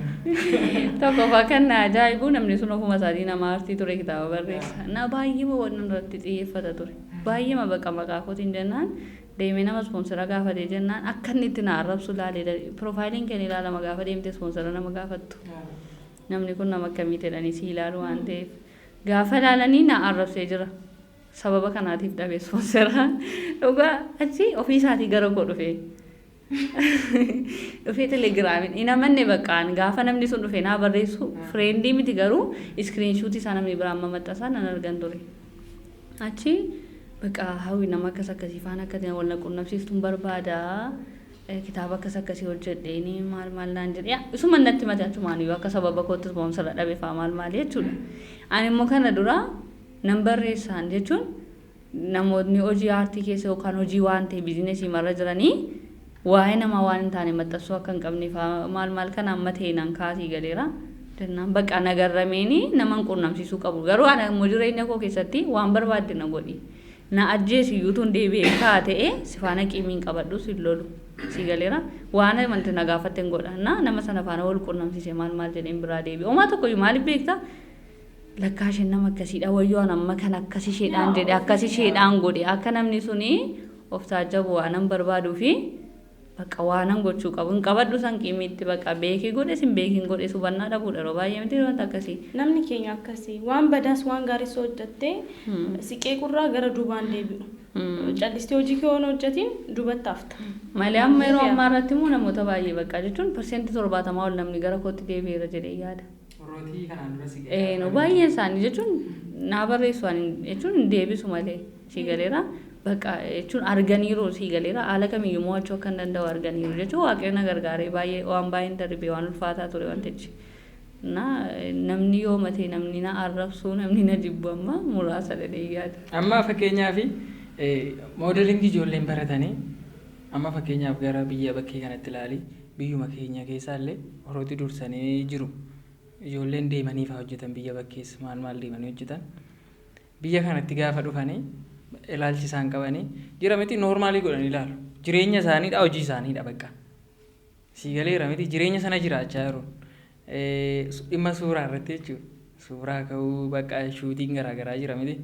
tokko fakkan ajaa'ibu namni sun ofuma isaatii nama aartii ture kitaaba barreessa na baay'ee waan irratti xiyyeeffata ture baay'ee baqa maqaa kootiin jennaan deemee nama ispoonsara gaafatee jennaan akka inni itti na arrabsu ilaalee piroofaayiliin keenya ilaalama gaafa deemte ispoonsara nama gaafattu namni kun nama akkamii jedhanii si ilaalu waan ta'eef gaafa ilaalanii na arrabsee jira sababa kanaatiif dhabee ispoonsara dhugaa achi ofii isaatii gara koo dhufee. Dhufee telegiraamiin ina manne baqqaan gaafa namni sun dhufee naa barreessu fireendii miti garuu iskiriinshuutii isaa namni biraan maxxansaa nan argan ture. Achi bakka hawwi nama akkasii faana akkasii wal quunnamsiistuun barbaada kitaaba akkasii hojjedheeni maal naan jedhe isuma natti mate achumaan yoo akka sababa kootti boomsarra dhabe faa maal jechuudha. Ani immoo kana dura nan barreessaan jechuun namoonni hojii aartii keessa yookaan hojii waan ta'e biizinesii marra jiranii waa'ee nama waan hin taane maxxansuu akka hin qabne faa maal kana amma ta'e nan kaasii galeera. Dannaan bakka nagarrameeni naman quunnamsiisuu qabu. Garuu ana immoo jireenya koo keessatti waan barbaadde na godhi. Na ajjeesi yuutuun deebi'ee kaa ta'e sifaana qiimiin qabadhu si lolu. Si galeera waan amanti na gaafatte hin godha. Nama sana faana wal quunnamsiisee maal jedheen biraa deebi'e. Homaa tokkoyyuu maaliif beektaa? Lakkaa isheen nama akkasiidha wayyoon amma kan akkasi isheedhaan jedhe akkasi isheedhaan godhe akka namni suni of taajjabu waanan barbaaduu fi bakka waanan gochuu qabu hin qabadhu san qiimiitti bakka beekii godhe sin beekiin godhe subannaa dhabuudha yeroo baay'ee miti wanta akkasii. Namni keenya akkasii waan badaas waan gaariis hojjattee siqee qurraa gara duubaan deebi'u. Callistee hojii kee waan hojjatiin duubatti hafta. Malee amma yeroo ammaa irratti immoo namoota baay'ee bakka jechuun % 70 ol namni gara kootti deebi'eera jedhee yaada. Rooti kanaan dura siqee. No baay'een isaanii jechuun naa barreessu jechuun deebisu malee si galeera. Bakka jechuun arganiiru si galeera haala kamiyyuu mo'achuu akka hin danda'u arganiiru jechuun waaqayyoon na gargaaree baay'ee waan baay'een darbee waan ulfaataa ture wantichi. Namni yoo matee namni na arrabsuu namni na jibbu amma muraasa dhedhee yaada. Amma fakkeenyaaf moodelingii ijoolleen baratanii amma fakkeenyaaf gara biyya bakkee kanatti ilaali biyyuma keenya keessaallee horooti dursanii jiru. Ijoolleen deemanii fa'aa hojjetan biyya bakkees maal deemanii hojjetan biyya kanatti gaafa dhufanii ilaalchi isaan qabanii jira miti noormaalii godhanii ilaalu jireenya isaaniidha hojii isaaniidha bakka si galeera miti jireenya sana jiraachaa jiru dhimma suuraa irratti jechuudha suuraa ka'uu bakka shuutiin garaagaraa jira miti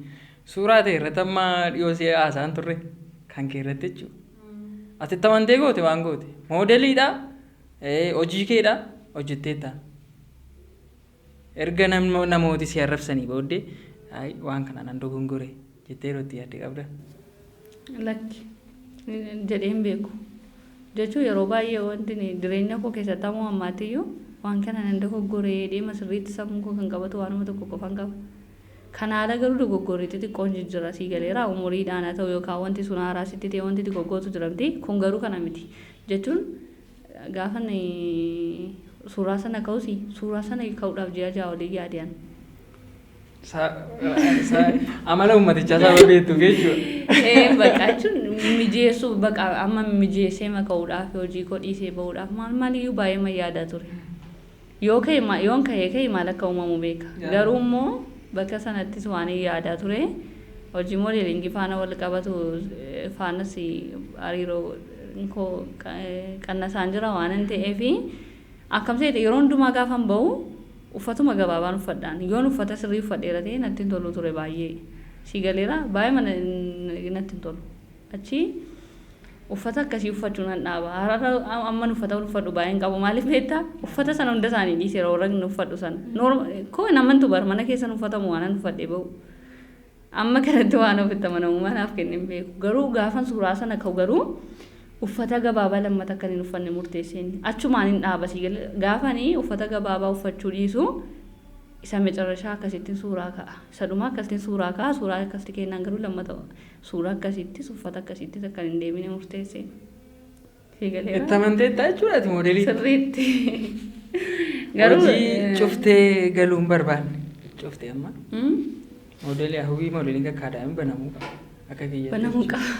suuraa ta'e irratti amma dhiyoo si haasaan turre kan kee irratti jechuudha ati tamantee goote waan goote moodeliidha hojii keedha hojjetteetta erga namooti si arrabsanii booddee waan kana nan dogongore jettee rooti yaadde qabda. Lakki jedheen beeku jechuun yeroo baay'ee wanti jireenya koo keessatti ammoo ammaatiyyuu waan kana nan dogoggoree deema sirriitti sammuu koo kan qabatu waanuma tokko qofan qaba. Kan haala garuu dogoggoree xixiqqoon jijjiirra sii galeera umuriidhaan haa ta'u yookaan wanti sun haaraa sitti ta'e wanti xixiqqootu jiramti kun garuu kana miti jechuun gaafa suuraa sana ka'usi suuraa sana ka'uudhaaf ji'a ja'a olii yaadiyaan. Amala uummatichaa saba beektu jechuudha. Bakka jechuun mijeessuu bakka amma mijeessee maka'uudhaaf hojii koo dhiisee bahuudhaaf maaliyyuu baay'ee yaadaa ture. Yoon ka'ee maal akka uumamu beeka. Garuu immoo bakka sanattis waan yaadaa ture hojii moodelingii faana wal qabatu faanas hariiroo koo qannasaan jira waan hin ta'eef akkamseeti yeroo hundumaa gaafan bahu uffatuma gabaabaan uffadhaan yoon uffata sirrii uffadheera ta'e natti hin tolu ture baay'ee si galeera baay'ee mana natti hin tolu achi uffata akkasii uffachuun nan dhaaba amman uffata uffadhu baay'een qabu maaliif beektaa uffata sana hunda isaanii dhiisee yeroo ragni uffadhu sana koo namantu bar mana keessan uffatamu waanan uffadhee bahu amma kanatti waan ofitti amanamummaa naaf kennin beeku garuu gaafan suuraa sana ka'u garuu uffata gabaabaa lammata akka hin uffanne murteesseen achumaan hin dhaabasi gaafanii uffata gabaabaa uffachuu dhiisu isa mecarrashaa akkasittiin suuraa ka'a isa dhumaa akkasittiin suuraa ka'a suuraa akkasitti kennan garuu lammata suuraa akkasittis uffata akkasittis akka hin deemine murteesseen. Itti amanteetta jechuudha moodelii. Sirriitti. Hojii cuftee galuun barbaanne cuftee amma. Moodelii Hawi moodeliin akka aadaami banamuu qaba. Akka kiyyaatti. Banamuu qaba.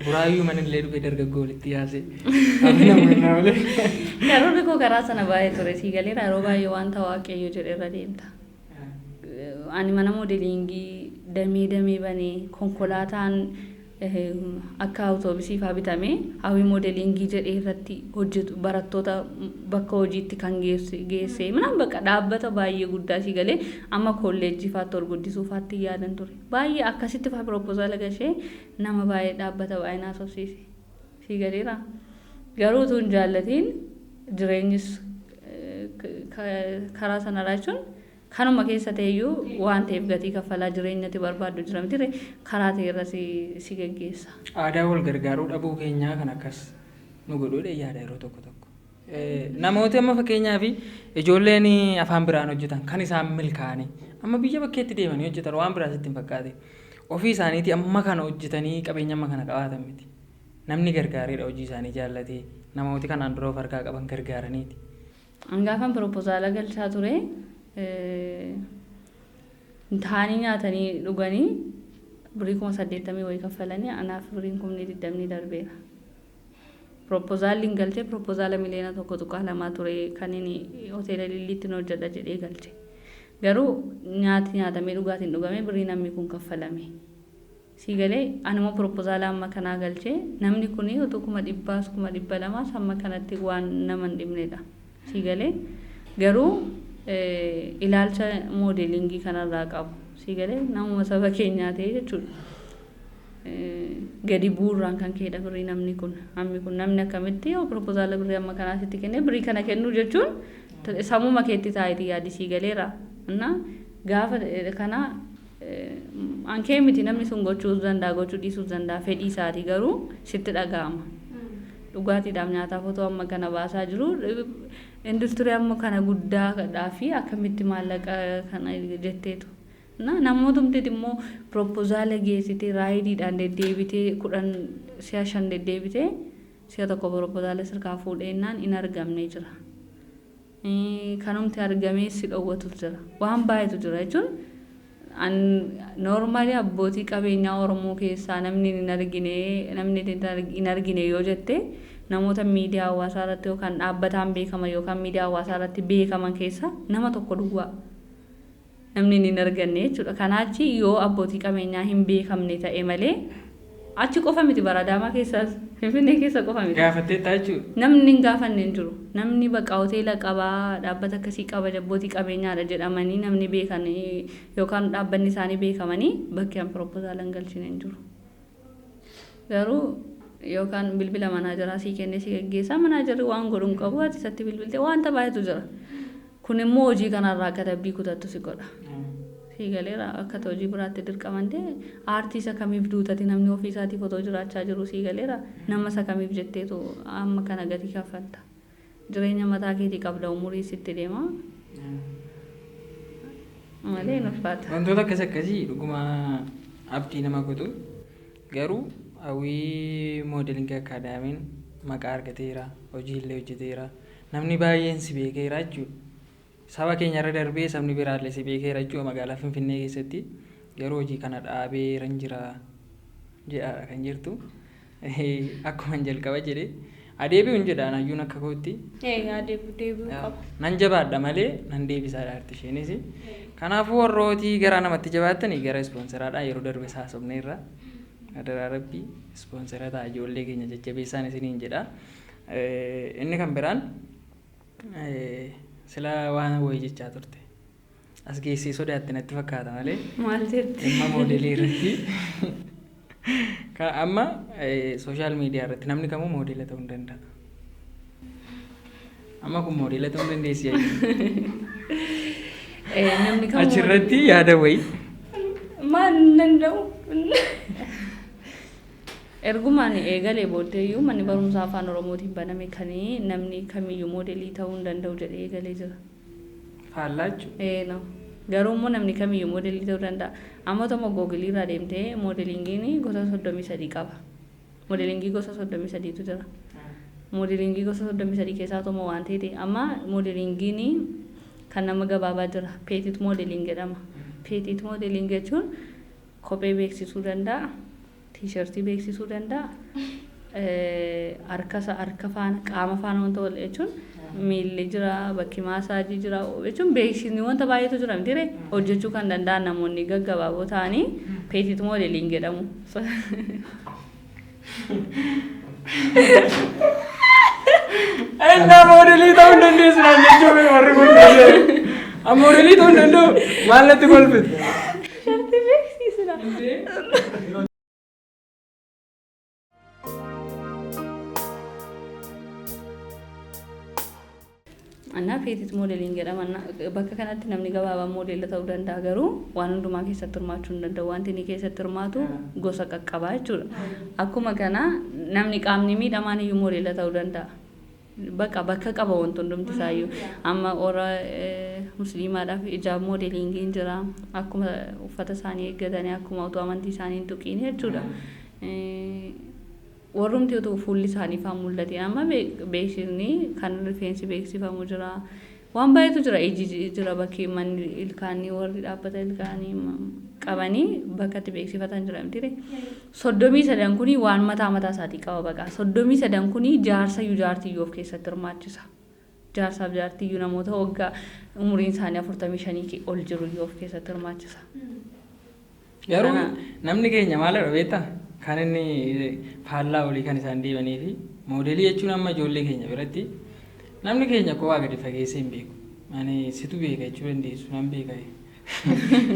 Buraayyuu manillee dhufee dargaggoo walitti yaasee. Karoorri koo karaa sana baay'ee ture sii galeera yeroo baay'ee wanta waaqayyo jedhe irra deemta. Ani mana moodelingii damee banee konkolaataan akka awutoobisii fa'aa bitamee Hawi moodelingii jedhee irratti hojjetu barattoota bakka hojiitti kan geesse minaan bakka dhaabbata baay'ee guddaa sii galee amma kolleejjii fa'aatti ol guddisuu fa'aatti yaadan ture baay'ee akkasitti fa'aa piroopozaala gashee nama baay'ee dhaabbata baay'ee naasofsiise sii galeera garuu utuu hin jaallatiin jireenyis karaa sanarraa jechuun kanuma keessa ta'eyyuu waan ta'eef gatii kaffalaa jireenyatti barbaaddu jira miti karaa ta'erra si geggeessa. Aadaa wal gargaaruu dhabuu keenyaa kan akkas nu godhuudha yaada yeroo tokko tokko. Namooti amma fakkeenyaaf ijoolleen afaan biraan hojjetan kan isaan milkaa'anii amma biyya bakkeetti deemanii hojjetan waan biraas ittiin fakkaate ofii isaaniiti amma kana hojjetanii qabeenya amma kana qabaatan miti. Namni gargaareedha hojii isaanii jaallatee namooti kanaan dura of harkaa qaban gargaaraniiti. Angaafan propozaala galchaa ture taanii nyaatanii dhuganii birrii 80,000 wayii kaffalanii anaaf birriin 20,000 darbeera. Propozaalli hin galchee propozaala miliyoona 1.2 ture kan inni hoteela Lilliitti hojjedha jedhee galche. Garuu nyaati nyaatamee dhugaatiin dhugamee birrii namni kun kaffalame. Siigalee anuma propozaala amma kanaa galchee namni kuni utuu 100,000 200,000 amma kanatti waan nama hin dhibnedha. Siigalee garuu ilaalcha moodelingii kanarraa qabu. Siigalee namuma saba keenyaa ta'e jechuudha. Gadi bu'uuraan kan keedha birrii namni kun namni akkamitti yoo propozaala birrii amma kanaasitti kennee birrii kana kennuu jechuun sammuma keetti taa'eeti yaadi siigaleera. Gaafa kana ankee miti namni sun gochuu danda'a gochuu dhiisuu danda'a fedhii isaati garuu sitti dhaga'ama. Dhugaatiidhaaf nyaataaf otoo amma kana baasaa jiru industirii amma kana guddaadhaa fi akkamitti maallaqa kana jetteetu. Namootumti immoo propozaala geessitee raayidiidhaan deddeebitee 10 deddeebitee si'a tokko propozaala sirkaa fuudheennaan hin argamne jira. Kanumti argamee si dhowwatu jira. Waan baay'eetu jira jechuun noormaali abbootii qabeenyaa Oromoo keessaa namni hin argine yoo jette namoota miidiyaa hawaasaa irratti yookaan dhaabbataan beekaman yookaan miidiyaa hawaasaa irratti beekaman keessaa nama tokko duwwaa. Namni hin arganne jechuudha. Kanaachi yoo abbootii qabeenyaa hin beekamne ta'e malee achi qofa miti baradaamaa keessaas Finfinnee keessa qofa miti. Gaafattee jechuudha. Namni hin gaafanne hin jiru. Namni bakka hoteela qabaa dhaabbata akkasii qaba abbootii qabeenyaadha jedhamanii namni beekan yookaan dhaabbanni isaanii beekamanii bakki an propozaala hin galchine hin jiru. Garuu yookaan bilbila manaajaraa sii kennee si geggeessaa manaajarri waan godhu hin qabu ati isatti bilbiltee wanta baay'eetu jira. Kun immoo hojii kanarraa katabbii kutattu si godha. Siigaleera akka hojii biraatti dirqamante aartii isa kamiif duutati namni ofii isaatiif otoo jiraachaa jiru siigaleera nama isa kamiif jetteetu amma kana gadi kaffalta. Jireenya mataa keetii qabda umurii sitti deema. Malee hin ulfaata. Wantoota akkasii dhuguma abdii nama godhu garuu hawwii moodelingii akaadaamiin maqaa argateera hojiillee hojjeteera namni baay'een si beekeera jechuudha. Saba keenya irra darbee sabni biraallee si beekeera jechuudha magaalaa Finfinnee keessatti yeroo hojii kana dhaabee ran jira jedhaadha kan jirtu. Akkuma jalqaba jedhee adeebi'uun jedhaan hayyuun akka kootti. Adeebi'uu qaba. Nan jabaadha malee nan deebisaadha arti isheenis. Kanaafuu warrooti garaa namatti jabaattanii gara ispoonseraadhaan yeroo darbe saasofneerra. Adaraa rabbii ispoonsera ta'a ijoollee keenya jajjabeessaan isiniin jedha. Inni kan biraan sila waan wayii jechaa turte. As geessee sodaatte natti fakkaata malee. Maal jetti? Dhimma moodelii irratti. Amma sooshaal miidiyaa irratti namni kamuu moodela ta'uu hin danda'a. Amma kun moodela ta'uu hin dandeessi. Namni kamuu achirratti yaada wayii. Maal danda'u? Ergumaan eegalee booddeeyyuu manni barumsaa afaan Oromootiin baname kanii namni kamiyyuu moodelii ta'uu hin danda'u jedhee eegalee jira. Faallaachu? No. Garuu immoo namni kamiyyuu moodelii ta'uu danda'a. Amma tokko googilii irraa deemtee moodelingiin gosa 33 qaba. Moodelingii gosa 33tu jira. Moodelingii gosa 33 keessaa tokko waan ta'eeti. Amma moodelingiin kan nama gabaabaa jira. Peetit moodeling jedhama. Peetit moodeling jechuun kophee beeksisuu danda'a. T-shirtii beeksisuu danda'a. Harka faana qaama faana wanta wal jechuun miilli jira bakki maasaajii jira jechuun beeksisni wanta baay'eetu jira miti hojjechuu kan danda'an namoonni gaggabaaboo ta'anii peetit moodeling jedhamu. Enda moodelii ta'uu hin dandeessu naan jechuun warri kun moodelii ta'uu hin danda'u maal natti kolfite? T-shirtii beeksisna. Anna peetit moodeling jedhama. Bakka kanatti namni gabaabaa moodela ta'uu danda'a garuu waan hundumaa keessatti hirmaachuu hin danda'u. Wanti inni keessatti hirmaatu gosa qaqqabaa jechuudha. Akkuma kana namni qaamni miidhamaan iyyuu moodela ta'uu danda'a. Bakka qaba wanti hundumti isaayyuu. Amma warra musliimaadhaaf ijaab moodelingiin jira. Akkuma uffata isaanii eeggatanii akkuma utuu amantii isaanii hin tuqiin jechuudha. warrumti utuu fuulli isaanii faan mul'ate amma beeksisni kan rifeensi beeksifamu jira waan baay'eetu jira iji jira bakki manni ilkaanii warri dhaabbata ilkaanii qabanii bakka itti beeksifatan jira miti 33 kuni waan mataa isaatii qaba baqa 33 kuni jaarsayyuu jaartiyyuu of keessatti hirmaachisa jaarsaaf jaartiyyuu namoota waggaa umuriin isaanii 45 ol jiru of keessatti hirmaachisa. Garuu namni keenya maalidha beektaa? Kan inni faallaa olii kan isaan deemanii fi moodelii jechuun amma ijoollee keenya biratti namni keenya kophaa gadi fageessee hin beeku. Ani situ beeka jechuu dandeessu nan beeka.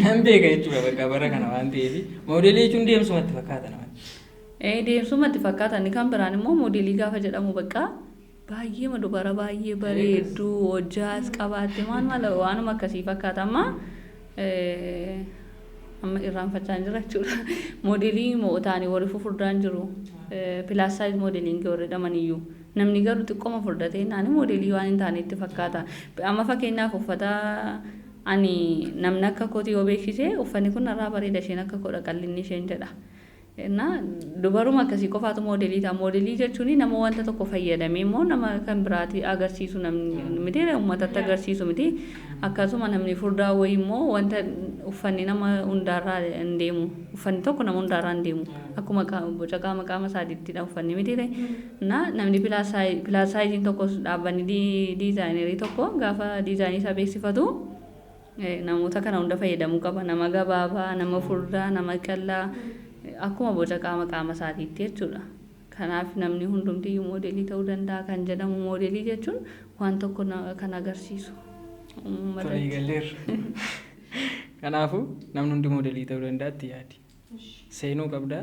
Nan beeka jechuudha bakka bara kana waan ta'eef moodelii jechuun deemsumatti fakkaata namatti. Deemsumatti fakkaata inni kan biraan immoo moodelii gaafa jedhamu bakka baay'ee dubara baay'ee bareedduu hojjaas qabaatte waanuma akkasii fakkaata amma irraanfachaa jira jechuudha. Moodelii mootaanii warri fufurdaan jiru pilaas saayiz moodeliin warri dhamaniyyuu namni garuu xiqqooma furdatee naani moodelii waan hin taanetti fakkaata. Amma fakkeenyaaf uffata ani namni akka kooti yoo beeksise uffanni kun irraa bareeda isheen akka godha qallinni isheen jedha. Dubaruma akkasii qofaatu moodelii ta'a. Moodelii jechuun nama wanta tokko fayyadamee immoo nama kan biraatti agarsiisu namni miti uummatatti agarsiisu miti. Akkasuma namni furdaa wayii immoo wanta uffanni nama hundaarraa hin deemu. Uffanni tokko nama hundaarraa hin deemu. Akkuma boca qaama isaatiittidha uffanni miti. Namni pilaas saayiziin tokko dhaabbanni diizaayinerii tokko gaafa diizaayinii isaa beeksifatu namoota kana hunda fayyadamuu qaba. Nama gabaabaa, nama furdaa, nama qal'aa. Akkuma boca qaama isaatiitti jechuudha. Kanaaf namni hundumtiyyuu moodelii ta'uu danda'a kan jedhamu moodelii jechuun waan tokko kan agarsiisu. Kanaafuu namni hundi moodelii ta'uu danda'atti yaadi. Seenuu qabda,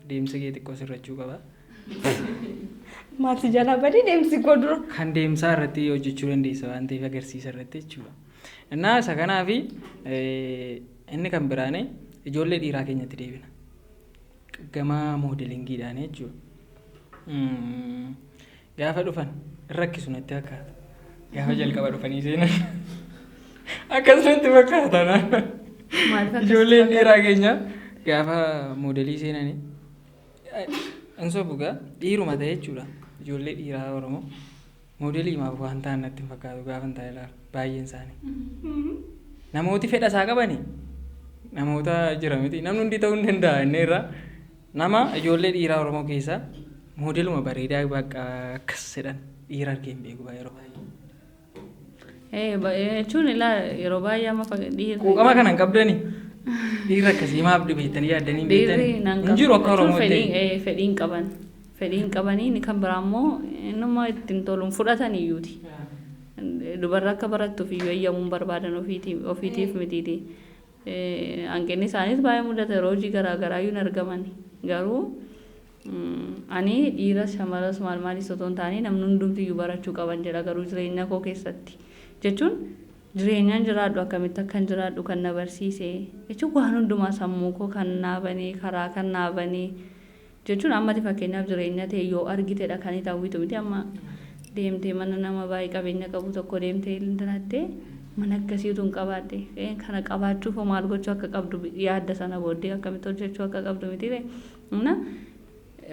deemsa kee xiqqoo sirrachuu qaba. Maaltu jala badii deemsi koo dura? Kan deemsaa irratti hojjechuu dandeessa waan ta'eef agarsiisa irratti jechuudha. Innaa isa kanaaf inni kan biraane ijoollee dhiiraa keenyatti deebina. Gama moodelingiidhaan jechuudha. Gaafa dhufan rakkisu natti fakkaata. Gaafa jalqaba dhufanii seenan akkasumatti fakkaata. Ijoolleen dhiiraa keenya gaafa moodelii seenanii hin sobugaa dhiiruma ta'e jechuudha. Ijoollee dhiiraa Oromoo moodelii maaf waan ta'an natti hin fakkaatu gaafa hin taa'e ilaalu baay'een isaanii. Namooti fedha isaa qabanii namoota jira miti namni hundi ta'uu hin danda'a inni irraa. Nama ijoollee dhiiraa Oromoo keessaa moodeluma bareedaa bakka akkas jedhan dhiira argee hin beeku yeroo baay'ee. Jechuun yeroo baay'ee amma quuqama kana hin qabdanii dhiira akkasii maaf beektanii yaaddanii beektanii hin jiru akka Oromoo ta'e. Fedhiin qabanii inni kan biraa immoo innuma ittiin toluun fudhatan iyyuuti. Dubarra akka barattuuf iyyuu eeyyamuun barbaadan ofiitiif mitiiti. Hanqinni isaanis baay'ee mudata yeroo hojii garaagaraa iyyuu hin argaman. Garuu ani dhiira shamaras maalis otoo hin taane namni hundumtiyyuu barachuu qaban jedha garuu jireenya koo keessatti jechuun jireenyaan jiraadhu akkamitti akkan jiraadhu kan na barsiise jechuun waan hundumaa sammuu koo kan naabanee karaa kan naabanee jechuun ammati fakkeenyaaf jireenya ta'e yoo argitedha kan itti hawwitu miti amma deemtee mana nama baay'ee qabeenya qabu tokko deemtee ilintanattee mana akkasiitu hin qabaadde kana qabaachuuf maal gochuu akka qabdu yaadda sana booddee akkamitti hojjechuu akka qabdu miti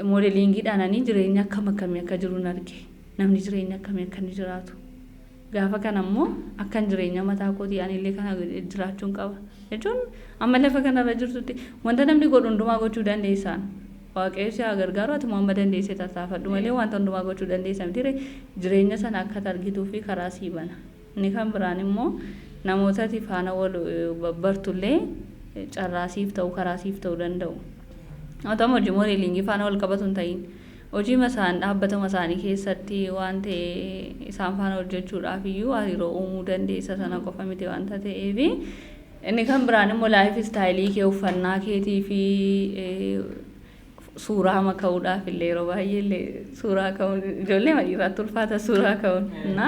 moodelingiidhaan ani jireenya akkamii akka jiru hin arge namni jireenya akkamii akka inni jiraatu gaafa kana immoo akkan jireenya mataa kootii anillee kana jiraachuun qaba jechuun amma lafa kanarra jirtutti wanta namni godhu hundumaa gochuu dandeessaan waaqayyo si haa gargaaru ati amma dandeessee tattaafadhu malee wanta hundumaa gochuu dandeessa miti jireenya sana akka argituu fi karaa sii bana. Inni kan biraan immoo namootatti faana wal bartullee carraasiif ta'u karaasiif ta'uu danda'u. Otoo hojii moodelingii faana wal qabatu hin ta'in hojii masaan dhaabbatama isaanii keessatti waan ta'e isaan faana hojjechuudhaaf iyyuu hariiroo uumuu dandeessa sana qofa miti waanta ta'eef inni kan biraan immoo laayif istaayilii kee uffannaa keetii fi suuraa maka'uudhaaf illee yeroo baay'ee suuraa ka'uun ijoollee dhiiraatti ulfaata suuraa ka'uun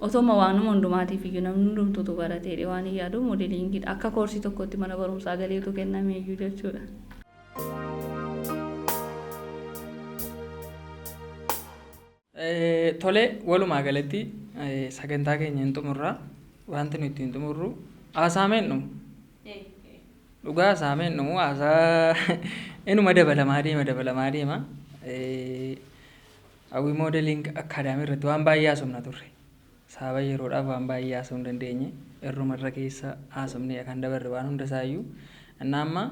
otoma waanuma hundumaatiif iyyuu namni hundumtuutu barateedha waan yaadu moodelingiidha akka koorsii tokkotti mana barumsaa galeetu kenname iyyuu jechuudha. Tole walumaa galatti sagantaa keenya hin xumurraa wanti nuti hin xumurru haasaameen dhumu. Dhugaa haasaameen dhumu haasaa inuma dabalamaa deema Hawi modeling academy irratti waan baay'ee haasofna turre. Sababa yeroodhaaf waan baay'ee haasofuu hin dandeenye. Irrumarra keessa haasofnee kan dabarre waan hunda isaayyuu. Innaa amma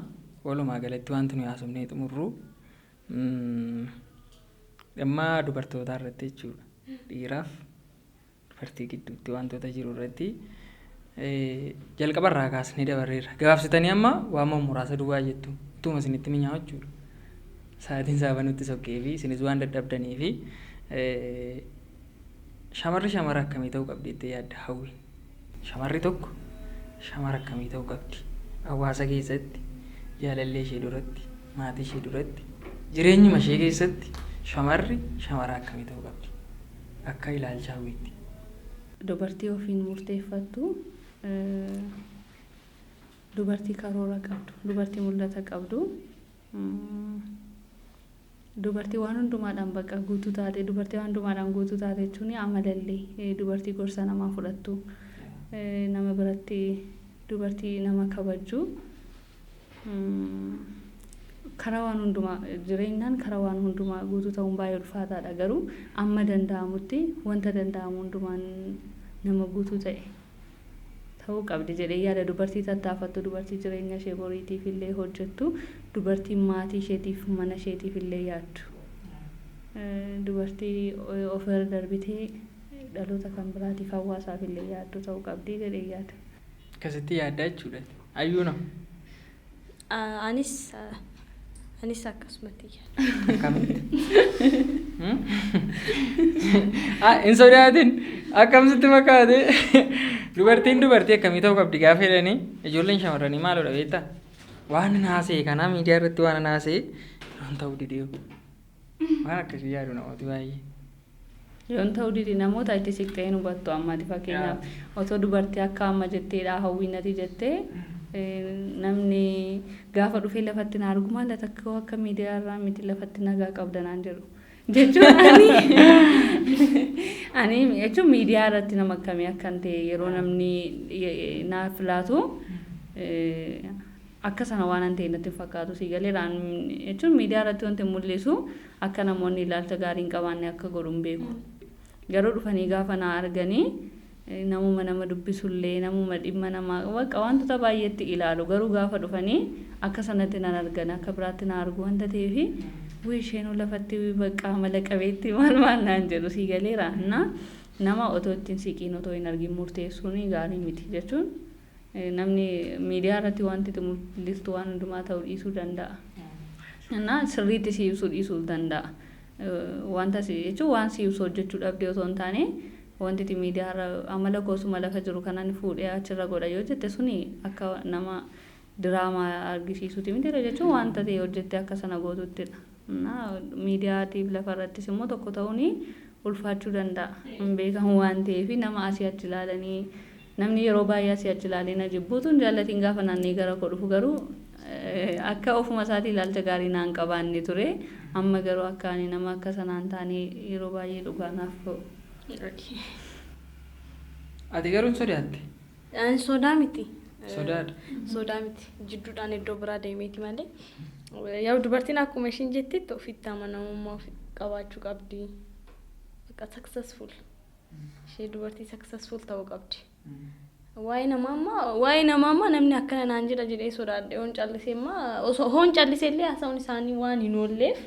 walumaa galatti wanti nuyi haasofnee xumurru dhimma dubartootaa irratti jechuudha. Dhiiraaf dubartii gidduutti wantoota jiru irratti jalqabarraa kaasnee dabarreerra. Gabaabsitanii amma waan muraasa duwwaa jettu utuma isinitti minyaa jechuudha. Sa'aatiin isaa banutti sokkee fi isinis waan dadhabdanii fi shamarri shamara akkamii ta'uu qabdi jettee yaadda Hawi? Shamarri tokko shamara akkamii ta'uu qabdi? Hawaasa keessatti, jaalallee ishee duratti, maatii ishee duratti, jireenyuma ishee keessatti shamarri shamara akkamii ta'uu qabdi? Akka ilaalcha Hawiitti. Dubartii ofiin murteeffattu, dubartii karoora qabdu, dubartii mul'ata qabdu, dubartii waan hundumaadhaan bakka guutuu taate, dubartii waan hundumaadhaan guutuu taate jechuun amalallee dubartii gorsa namaa fudhattu, nama biratti dubartii nama kabajju, karaa waan hundumaa jireenyaan karaa waan hundumaa guutuu ta'uun baay'ee ulfaataadha. Garuu amma danda'amutti wanta danda'amu hundumaan nama guutuu ta'e ta'uu qabdi jedhee yaada. Dubartii tattaafattu, dubartii jireenya ishee boriitiif illee hojjettu, dubartii maatii isheetiif mana isheetiif illee yaaddu, dubartii ofirra darbitee dhaloota kan biraatiif hawaasaaf illee yaaddu ta'uu qabdi jedhee yaada. Akkasitti yaaddaa jechuudha. Ayyuu nama. Anis akkasumatti yaada. Akkamitti? Hin sodaatin akkamitti makaate dubartiin dubartii akkamii ta'uu qabdi gaafa jedhanii ijoolleen shamarranii maalodha beektaa? Waan naasee kana miidiyaa irratti waan naasee yoon ta'uu didee waan akkasii yaadu namooti baay'ee. Yoon ta'uu didee namoota itti siqtee hin hubattu ammaati fakkeenyaaf otoo dubartii akka amma jetteedha hawwiinati jettee namni gaafa dhufee lafatti na argu maal akka miidiyaa irraa miti lafatti nagaa qabdanaan jedhu. Jechuun ani jechuun miidiyaa irratti nama akkamii akkan ta'e yeroo namni naaf laatu akka sana waan an ta'e natti fakkaatu si galeeraan jechuun miidiyaa irratti wanti mul'isu akka namoonni ilaalcha gaarii hin qabaanne akka godhuun beeku. Garuu dhufanii gaafa na arganii namuma nama dubbisullee namuma dhimma namaa wantoota baay'eetti ilaalu. Garuu gaafa dhufanii akka sanatti nan argan akka biraatti na argu wanta ta'eefi isheen lafatti bakka amala qabeetti maal naan jedhu si galeera. Nama otoo ittiin siqiin otoo hin argin murteessuun gaarii miti jechuun namni miidiyaa irratti wanti mul'istu waan hundumaa ta'uu dhiisuu danda'a. Sirriitti si ibsuu dhiisuu danda'a. Wanta jechuun waan si ibsu hojjechuu dhabdee otoo hin taane wanti miidiyaa irra amala goosuma lafa jiru kanan fuudhee achirra godha yoo jette suni akka nama diraamaa argisiisuuti miti jechuun wanta ta'e hojjettee akka sana gootuttidha. Miidiyaatiif lafarrattis immoo tokko ta'uun ulfaachuu danda'a. Hin beekamu waan ta'eef nama asii achi ilaalanii namni yeroo baay'ee asii achi ilaalee na jibbuutuun jaallatiin gaafa naannee gara koo dhufu garuu akka ofuma isaatii ilaalcha gaarii naan qabaanne ture. Amma garuu akka ani nama akka sanaan taane yeroo baay'ee dhugaanaaf ta'u. Ati garuu hin sodaatte? Ani sodaa miti. Sodaadha. Sodaa miti. Jidduudhaan iddoo biraa deemeeti malee. Yaa dubartiin akkuma ishiin jettetti ofitti amanamummaa qabaachuu qabdi. Akka successful. Ishee dubartii successful ta'uu qabdi. Waa'ee namaa namni akkana naan jedha jedhee sodaadhe hoon callisee osoo hoon callisee illee haasawuun isaanii waan hin oolleef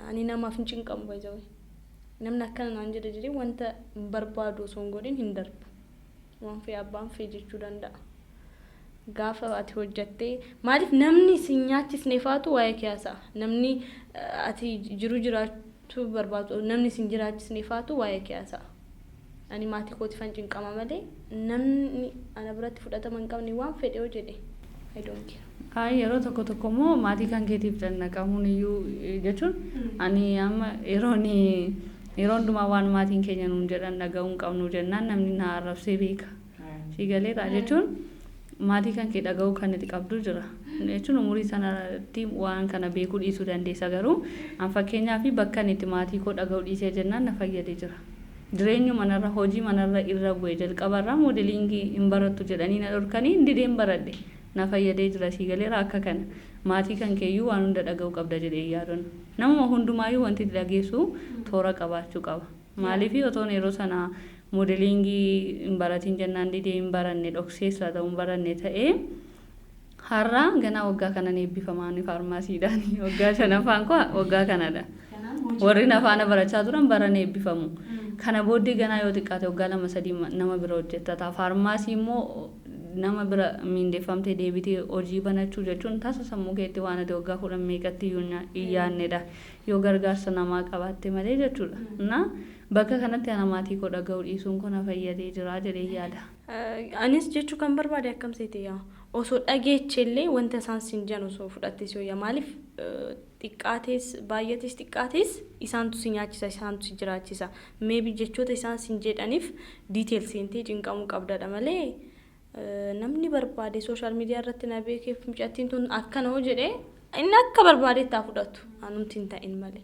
ani namaaf hin cinqamu baay'ee. Namni akkana naan jedha jedhee wanta barbaadu osoo hin godhin hin darbu. Waan fee abbaan fee jechuu danda'a. Gaafa ati hojjattee maaliif namni si nyaachisneefaatu waa'ee kiyaasaa namni ati jiraachuu barbaadu namni si jiraachisneefaatu waa'ee kiyaasaa. Ani maatii kooti fan cinqama malee namni ana biratti fudhatama hin qabne waan fedhe yoo jedhe I don't care. Yeroo tokko immoo maatii kan keetiif dannaqamuun iyyuu jechuun ani amma yeroo hundumaa waan maatiin keenya nuun jedhan dhaga'uu hin qabnu jennaan namni na arrabsee beeka. Si galeera jechuun maatii kan kee dhaga'uu kan itti qabdu jira. Jechuun umurii sanatti waan kana beekuu dhiisuu dandeessa garuu an fakkeenyaaf bakka itti maatii koo dhaga'uu dhiisee jennaan na fayyadee jira. Jireenyu manarra hojii manarra irra bu'ee jalqabarraa moodeliingii hin barattu jedhanii na dhorkanii dideen baradhe na fayyadee jira si galeera akka kana maatii kan keeyyuu waan hunda dhaga'uu qabda jedhee yaadan. Namuma hundumaayyuu wanti dhageessu toora qabaachuu qaba. Maaliif otoon yeroo sana modelingii hin baratiin jennaan didee hin baranne dhokseessaa ta'uu hin baranne ta'ee har'a ganaa waggaa kanan eebbifamaan faarmaasiidhaan waggaa shanaffaan koo waggaa kanadha. Warri nafaana barachaa turan baran eebbifamu. Kana booddee ganaa yoo xiqqaate waggaa 2-3 nama bira hojjettata. Faarmaasii immoo nama bira miindeeffamtee deebitee hojii banachuu jechuun taasisaa sammuu keetti waan ati waggaa 10 meeqatti iyyaannedha. Yoo gargaarsa namaa qabaatte malee jechuudha. Na bakka kanatti ana maatii koo dhaga'uu dhiisuun kun na fayyadee jira jedhee yaada. Anis jechuu kan barbaade akkamseeti yaa osoo dhageechellee wanta isaan siin jedhan osoo fudhattes yoo yaa maaliif xiqqaates baay'ates xiqqaates isaantu si nyaachisa isaantu si jiraachisa maybe jechoota isaan siin jedhaniif detail seentee cinqamuu qabdadha malee namni barbaade social media irratti na beekeef mucattiin tun akkana hoo jedhee inni akka barbaade taa fudhatu anumti hin ta'in malee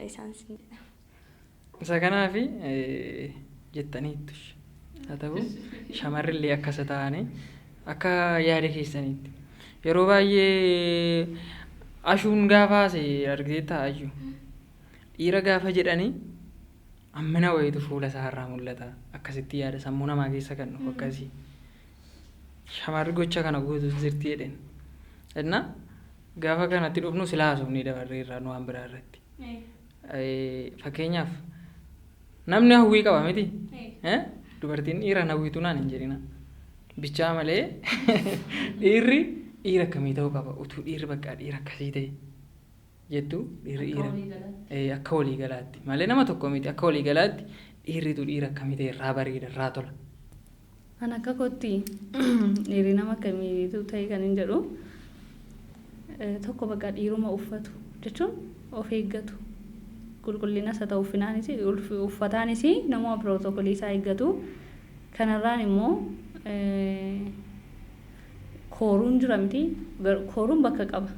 isaan siin jedhan. Isa kanaafi jettaniittu haa ta'u shamarrillee akkasa ta'anii akka yaada keessaniitti yeroo baay'ee ashuun gaafaase argitee taa'ayyuu dhiira gaafa jedhanii ammana wayitu fuula isaa irraa mul'ata akkasitti yaada sammuu namaa keessa kan dhufu akkasii shamarri gocha kana guutuus jirti jedhen enna gaafa kanatti dhufnu silaa haasofnee dabarree irraa nu waan biraa irratti fakkeenyaaf namni hawwii qaba miti dubartiin dhiira hawwiitu naan hin jedhina bichaa malee dhiirri dhiira akkamii ta'uu qaba utuu dhiirri bakka dhiira akkasii ta'e jettu dhiirri akka walii galaatti malee nama tokko miti akka walii galaatti dhiirritu dhiira akkamii ta'e irraa bareeda irraa tola. An akka kootti dhiirri nama akkamiitu ta'e kan hin jedhu tokko bakka dhiiruma uffatu jechuun of eeggatu qulqullina isa ta'u uffannaanis uffataanis nama pirootokolii isaa eeggatu kanarraan immoo kooruun jira miti kooruun bakka qaba.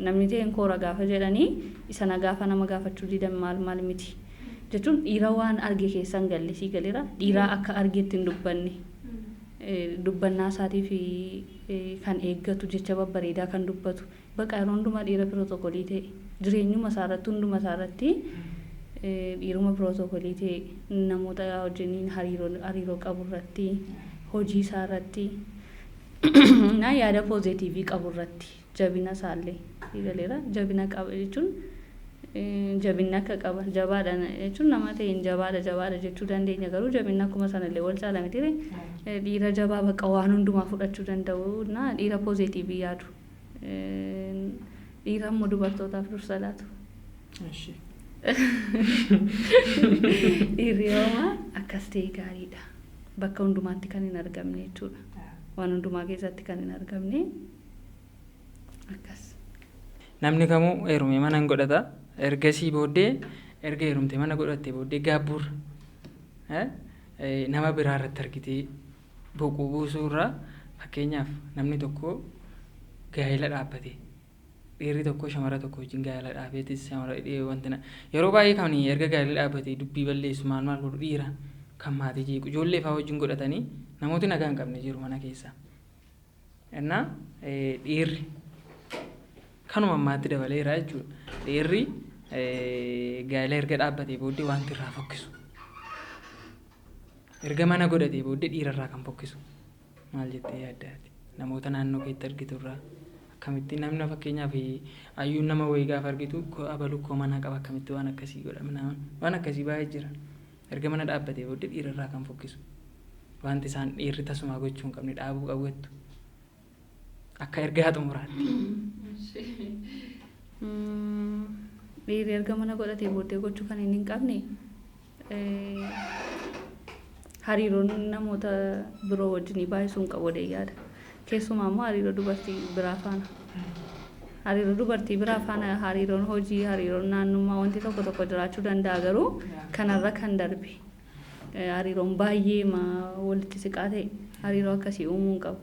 Namni ta'een koora gaafa jedhanii isana gaafa nama gaafachuu didan maal miti jechuun dhiira waan arge keessan gallisii galeera dhiira akka argeetti hin dubbanne dubbannaa isaatii fi kan eeggatu jecha babbareedaa kan dubbatu bakka yeroo hundumaa dhiira pirootokolii ta'e jireenyuma isaarratti hunduma isaarratti dhiiruma pirootokolii ta'e namoota wajjiniin hariiroo qabu irratti hojii isaa irratti na yaada poozeetiivii qabu irratti jabina isaallee galeera jabina qaba jechuun jabina akka qaba jabaadha jechuun nama ta'een jabaadha jechuu dandeenya garuu jabina akkuma sanallee wal caala miti dhiira jabaa bakka waan hundumaa fudhachuu danda'u na dhiira poozeetiivii yaadu dhiira immoo dubartootaaf dursa laatu. Dhiirri homaa akkas ta'e gaariidha bakka hundumaatti kan hin argamne jechuudha waan hundumaa keessatti kan hin argamne akkas. Namni kamuu heerumee mana hin godhata ergasii booddee erga heerumtee mana godhattee booddee gaabbuurra nama biraa irratti argitee boquu buusuurraa fakkeenyaaf namni tokko gaa'ela dhaabbate dhiirri tokko shamara tokko wajjin gaa'ela dhaabeetis shamara wantina yeroo baay'ee kan erga gaa'ela dhaabbate dubbii balleessu maal godhu dhiira kan maatii jeequ ijoollee fa'aa wajjin godhatanii namooti nagaa hin qabne jiru mana keessa. Innaa dhiirri kanuma ammaatti dabaleera jechuudha. Dhiirri gaa'ela erga dhaabbatee booddee wanti irraa fokkisu. Erga mana godhatee booddee dhiira irraa kan fokkisu. Maal jettee yaaddaati? Namoota naannoo keetti argitu irraa akkamitti namni fakkeenyaaf ayyuun nama wayii gaafa argitu abaluu koo mana qaba akkamitti waan akkasii godha waan akkasii baay'ee jira. Erga mana dhaabbatee booddee dhiira irraa kan fokkisu. Wanti isaan dhiirri tasumaa gochuu hin qabne dhaabuu qabuettu. Akka ergaa xumuraatti. Dhiirri erga mana godhatee booddee gochuu kan inni hin qabne hariiroon namoota biroo wajjin baay'isuu hin qabu yaada. Keessumaa immoo hariiroo dubartii biraa faana. Hariiroo dubartii biraa faana hariiroon hojii hariiroon naannummaa wanti tokko jiraachuu danda'a garuu kanarra kan darbe hariiroon baay'ee walitti siqaa ta'e hariiroo akkasii uumuu hin qabu.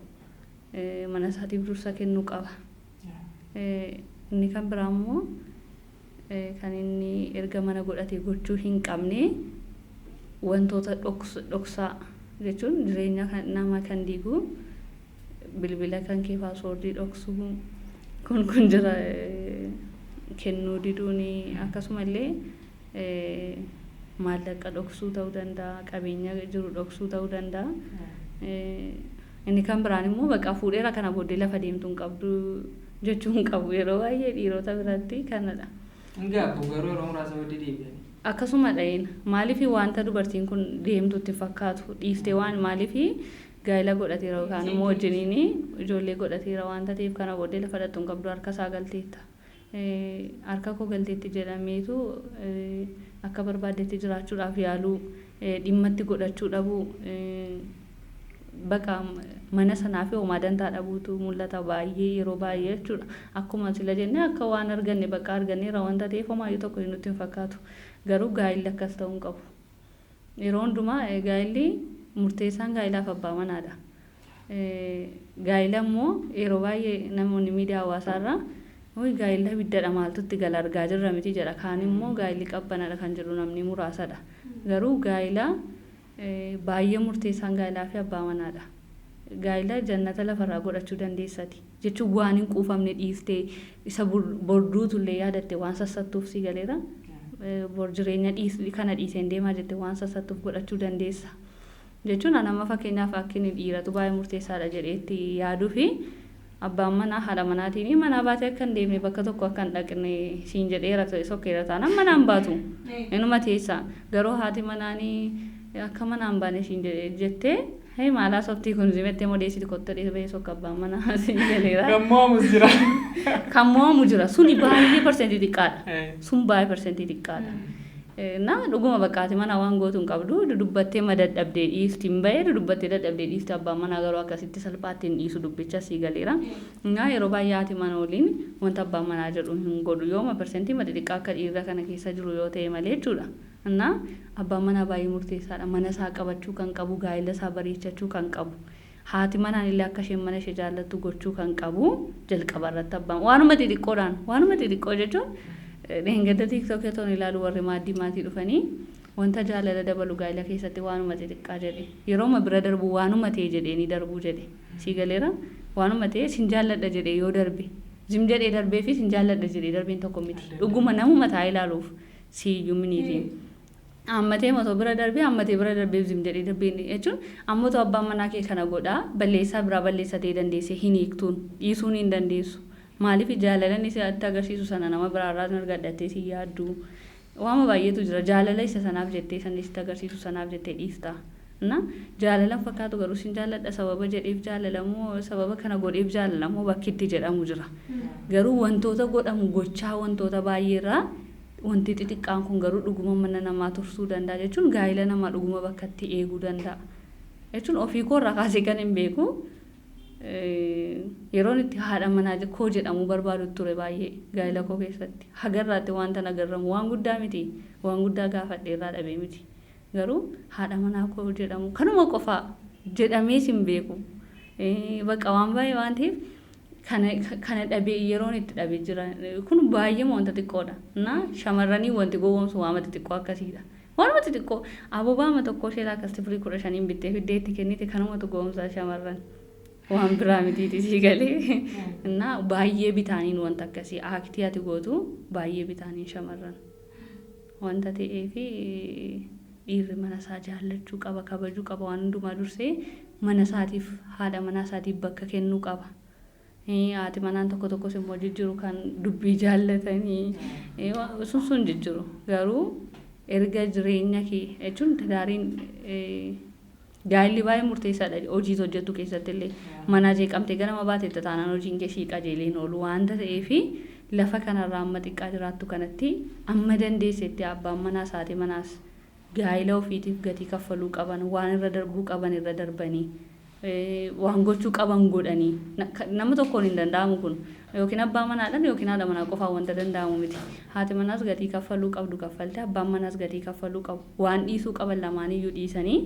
Mana isaatiif dursa kennuu qaba. Inni kan biraa immoo kan inni erga mana godhatee gochuu hin qabne wantoota dhoksaa jechuun jireenya nama kan diigu bilbila kan kee paaswoordii dhoksuu kun jira kennuu diduuni akkasumallee maallaqa dhoksuu ta'uu danda'a qabeenya jiru dhoksuu ta'uu danda'a inni kan biraan immoo bakka fuudheera kana booddee lafa deemtuun qabdu jechuun qabu yeroo baay'ee dhiirota biratti kanadha. Garuu yeroo muraasa booddee deebi'anii. Akkasuma dha'een maaliif wanta dubartiin kun deemtutti fakkaatu dhiiftee waan maaliif gaa'ila godhateera yookaan immoo wajjiniin ijoollee godhateera wanta ta'eef kana booddee lafa dhatuun qabdu harka isaa galteetta. Harka koo galteetti jedhameetu akka barbaaddetti jiraachuudhaaf yaaluu dhimmatti godhachuu dhabuu bakka mana sanaa fi homaa dantaa dhabuutu mul'ata baay'ee yeroo baay'ee jechuudha. Akkuma sila jennee akka waan arganne bakka arganneera wanta ta'eef homaayyuu tokko nutti hin fakkaatu. Garuu gaa'illi akkas ta'uu hin qabu. Yeroo hundumaa gaa'illi murteessaan gaa'ilaaf abbaa manaadha. Gaa'ila immoo yeroo baay'ee namoonni miidiyaa hawaasaarraa gaa'ila ibiddadha maaltu itti gala argaa jirra miti jedha. Kaan immoo gaa'illi qabbanadha kan jedhu namni muraasadha. Garuu gaa'ila baay'ee murteessaan gaa'ilaa fi abbaa manaadha. Gaa'ila jannata lafarraa godhachuu dandeessati jechuun waan hin quufamne dhiiftee isa borduutullee yaadatte waan sassattuuf si galeera. Bor jireenya kana dhiiseen deemaa jette waan sassattuuf godhachuu dandeessa. Jechuun nama fakkeenyaaf akka inni dhiiratu baay'ee murteessaadha jedheetti yaaduu fi abbaan manaa haadha manaatiin manaa baatee akka hin deemne bakka tokko akka hin dhaqne siin jedheera sokkeera taanaan manaan baatu. Inuma teessa garuu haati manaanii akka manaan baane siin jettee maalaa sobtii kun zimettee modeessiti kottee dheebee sokka abbaan manaa siin jedheera. Kan moo'amu jira suni baay'ee parsentii xiqqaadha. Sun baay'ee parsentii xiqqaadha. Dhuguma bakkaati mana waan gootu hin qabdu dudubbattee madadhabdee dhiiftiin bahee dudubbattee dadhabdee dhiifti abbaan manaa garuu akkasitti salphaatti hin dhiisu dubbicha sii galeera. Yeroo baay'ee haati mana waliin wanta abbaan manaa jedhu hin godhu yooma parsentii xiqqaa akka dhiirra kana keessa jiru yoo ta'e malee jechuudha. Abbaan manaa baay'ee murteessaadha. Mana isaa qabachuu kan qabu gaa'ila isaa bareechachuu kan qabu. Haati manaan illee akka isheen mana ishee jaallattu gochuu kan qabu jalqaba irratti abbaan waanuma xixiqqoo jechuun dheengadda tiiktooki toon ilaalu warri maatii dhufanii wanta jaalala dabalu gaa'ila keessatti waanuma xixiqqaa jedhe yerooma bira darbu waanuma ta'e jedheeni darbuu jedhe sii galeera waanuma ta'e sin jaalladha jedhe yoo darbe zim jedhee darbee fi sin jaalladha jedhee darbeen tokko miti dhuguma namuma taa ilaaluuf siiyyuu miniitiin. Ammatee moto bira darbee zim jedhee darbeen jechuun ammoo abbaan manaa kee kana godhaa balleessaa biraa balleessatee dandeessee hin hiiktuun dhiisuun hin dandeessu. Maaliif jaalalan isa itti agarsiisu sana nama biraarraa argadhattee si yaaddu waama baay'eetu jira jaalala isa sanaaf jettee san itti agarsiisu sanaaf jettee dhiifta. Jaalalan fakkaatu garuu sin jaalladha sababa jedheef jaalalamoo sababa kana godheef jaalalamoo bakki itti jedhamu jira. Garuu wantoota godhamu gochaa wantoota baay'eerraa wanti xixiqqaan kun garuu dhuguma mana namaa tursuu danda'a jechuun gaa'ila namaa dhuguma bakka itti eeguu danda'a. Jechuun ofii koorraa kaasee kan hin beeku yeroon itti haadha manaa koo jedhamu barbaadu ture baay'ee gaa'ila koo keessatti hagarraatti wanta nagarramu waan guddaa miti waan guddaa gaafadheerraa dhabee miti garuu haadha manaa koo jedhamu kanuma qofaa jedhamee sin beeku bakka waan baay'ee waan ta'eef kana dhabee yeroon itti dhabee jira kun baay'ee wanta xiqqoodha shamarranii wanti gowwoomsu waama xixiqqoo akkasiidha. Waanuma xixiqqoo aboobaama tokko ishee akkasitti firii 15 bittee fiddee itti kennite kanumatu gowwoomsaa shamarran. Waan biraa mitiiti sii galee baay'ee bitaaniin wanta akkasii aaktii ati gootu baay'ee bitaaniin shamarran wanta ta'eef dhiirri mana isaa jaallachuu qaba kabajuu qaba waan hundumaa dursee mana isaatiif haadha manaa isaatiif bakka kennuu qaba. Haati manaan tokko immoo jijjiiru kan dubbii jaallatanii sun jijjiiru garuu erga jireenya kee jechuun daariin gaa'illi baay'ee murteessaadha hojii hojjettu keessatti illee manaa jeeqamtee ganama baateetta taanaan hojiin kee sii qajeeleen oolu waanta ta'eef lafa kanarraa amma xiqqaa jiraattu kanatti amma dandeessetti abbaan manaa haati manaas gaa'ila ofiitiif gatii kaffaluu qaban waan irra darbuu qaban irra darbanii waan gochuu qaban godhanii nama tokkoon hin danda'amu kun yookiin abbaa manaadhaan yookiin haadha manaa qofaan wanta danda'amu miti haati manaas gatii kaffaluu qabdu kaffalte abbaan manaas gatii kaffaluu qabu waan dhiisuu qaban lamaaniyyuu dhiisanii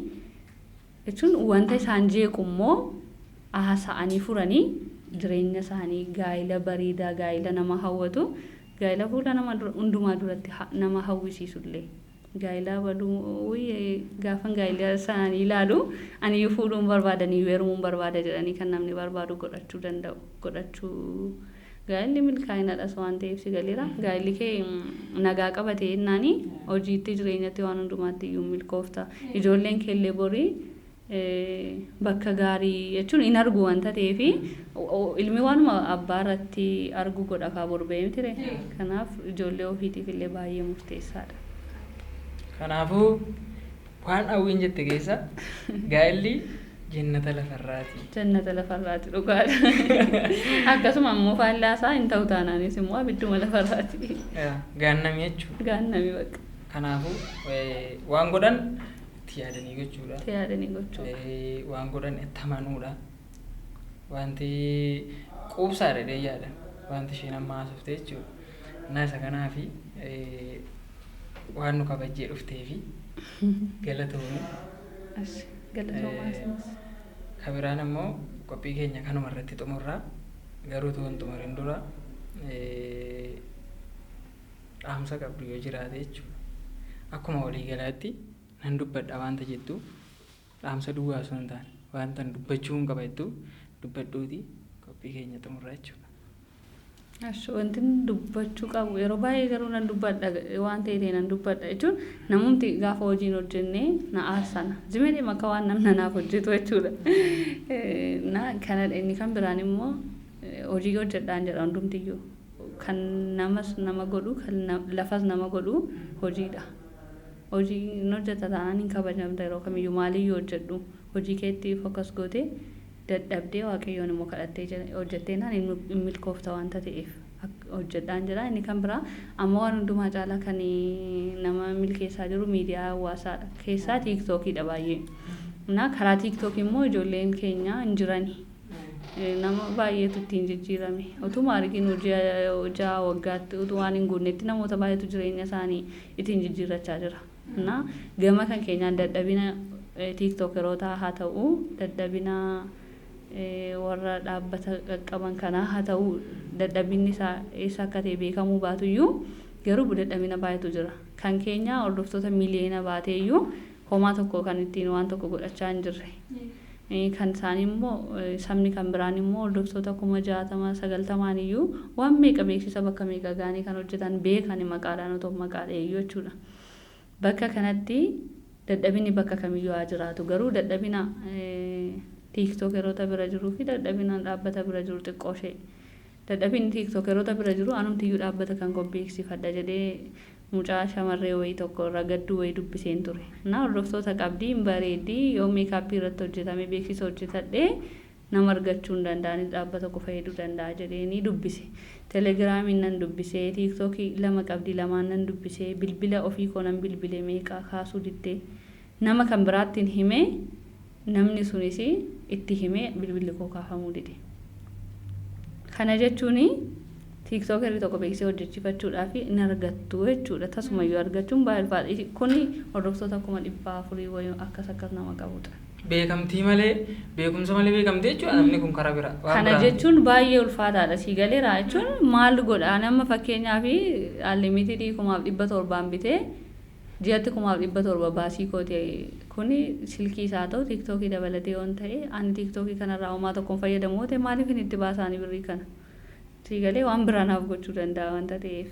jechuun wanta isaan jeequ immoo haasa'anii furanii jireenya isaanii gaa'ila bareedaa gaa'ila nama hawwatu gaa'ila fuula nama hundumaa duratti nama hawwisiisullee gaa'ilaa baduu gaafan gaa'ilaa isaan ilaalu ani fuudhuun barbaadanii weeruun barbaada jedhanii kan namni barbaadu godhachuu danda'u godhachuu gaa'illi milkaa'inaadhas waan ta'eef si galeera gaa'illi kee nagaa qabatee innaanii hojiitti jireenyatti waan hundumaatti iyyuu milkoofta ijoolleen keellee borii bakka gaarii jechuun hin argu wanta ta'eef ilmi waanuma abbaa irratti argu godha kaa borbee mitire kanaaf ijoollee ofiitiif illee baay'ee murteessaadha. Kanaafuu waan hawwiin jette keessa gaa'illi Jennata Lafarraati. Jennata Lafarraati dhugaadha. Akkasuma immoo faallaasaa hin ta'u taanaanis immoo abidduma Lafarraati. Gaannami jechuudha. Gaannami bakka. Kanaafuu waan godhan itti yaadanii gochuudha. Itti yaadanii gochuudha. Waan godhan itti amanuudha. Wanti quubsaadha dee yaadan. Wanti isheen amma haasofte jechuudha. Naa isa kanaafi waan nu kabajjee dhufteefi galatoomii. Galatoomaas. Kabiraan immoo qophii keenya kanuma irratti xumurraa garuu tuun xumurin dura dhaamsa qabdu yoo jiraate jechuudha. Akkuma walii galaatti nan dubbadha wanta jettu dhaamsa duwwaa osoo hin taane wanta dubbachuu hin qaba jettu dubbadhuuti qophii keenya xumurraa jechuudha. Wanti dubbachuu qabu yeroo baay'ee garuu nan dubbadha waan ta'eef nan dubbadha jechuun namumti gaafa hojiin hojjennee na aarsana zimee maka waan namna naaf hojjetu jechuudha. Kanadha inni kan biraan immoo hojii hojjedhaan jedha hundumtiyyuu kan namas nama godhu kan lafas nama godhu hojiidha. Hojii hin hojjeta taanaan hin kabajamta yeroo kamiyyuu maaliyyuu hojjedhu hojii keetti fokas gootee dadhabdee waaqayyoon immoo kadhattee hojjettee naan hin milkoofta wanta ta'eef hojjedhaan jira inni kan biraa amma waan hundumaa caalaa kan nama milkeessaa jiru miidiyaa hawaasaadha keessaa tiiktookiidha baay'ee na karaa tiiktookii immoo ijoolleen keenya hin jirani nama baay'eetu ittiin jijjiirame utuma arginu hojii waggaatti utuu waan hin guunnetti namoota baay'eetu jireenya isaanii ittiin jijjiirrachaa jira na gama kan keenyaan dadhabina tiiktookeroota haa ta'u dadhabina warra dhaabbata qaban kanaa haa ta'u dadhabinni isaa eessa akka ta'e beekamuu baatuyyuu garuu dadhabina baay'eetu jira kan keenya hordoftoota miliyoona baateeyyuu homaa tokko kan ittiin waan tokko godhachaa hin jirre kan isaanii immoo sabni kan biraan immoo hordoftoota 60,000-90,000 iyyuu waan meeqa beeksisa bakka meeqa gaanii kan hojjetan beekan maqaadhaan otoo maqaadheeyyuu jechuudha bakka kanatti dadhabinni bakka kamiyyuu haa jiraatu garuu dadhabina tiiktookeroota bira jiruu fi dadhabina dhaabbata bira jiru xiqqoo ishee dadhabinni tiiktookeroota bira jiru anumtiyyuu dhaabbata kan beeksifadha jedhee mucaa shamarree wayii tokko irra gadduu wayii dubbiseen ture na hordoftoota qabdii hin bareeddii yoo meekaappii irratti hojjetame beeksisa hojjetadhee nama argachuu hin danda'anis dhaabbata tokko fayyaduu danda'a jedheenii dubbise telegiraamiin nan dubbisee tiiktookii 2 qabdii 2 nan dubbisee bilbila ofii koo nan bilbilee meeqaa kaasuu diddee nama kan biraattiin himee namni sunis itti himee bilbilli koo kaafamuu dide kana jechuun tiiktookerii tokko beeksisee hojjechiifachuudhaaf hin argattu jechuudha tasumayyuu argachuun baay'ee kun hordoftoota 400 wayii akkas nama qabudha. Beekamtii malee beekumsa malee beekamtee jechuudha namni kun karaa bira. Kana jechuun baay'ee ulfaataadha sii galeera jechuun maal godhaa nama fakkeenyaaf unlimited 700 bitee ji'atti 700 baasii kootee kuni silkii isaa ta'u tiiktookii dabalatee waan ta'e ani tiiktookii kanarraa homaa tokkoon fayyadamu ta'e maaliif hin itti baasaanii birrii kana sii galee waan biraanaaf gochuu danda'a wanta ta'eef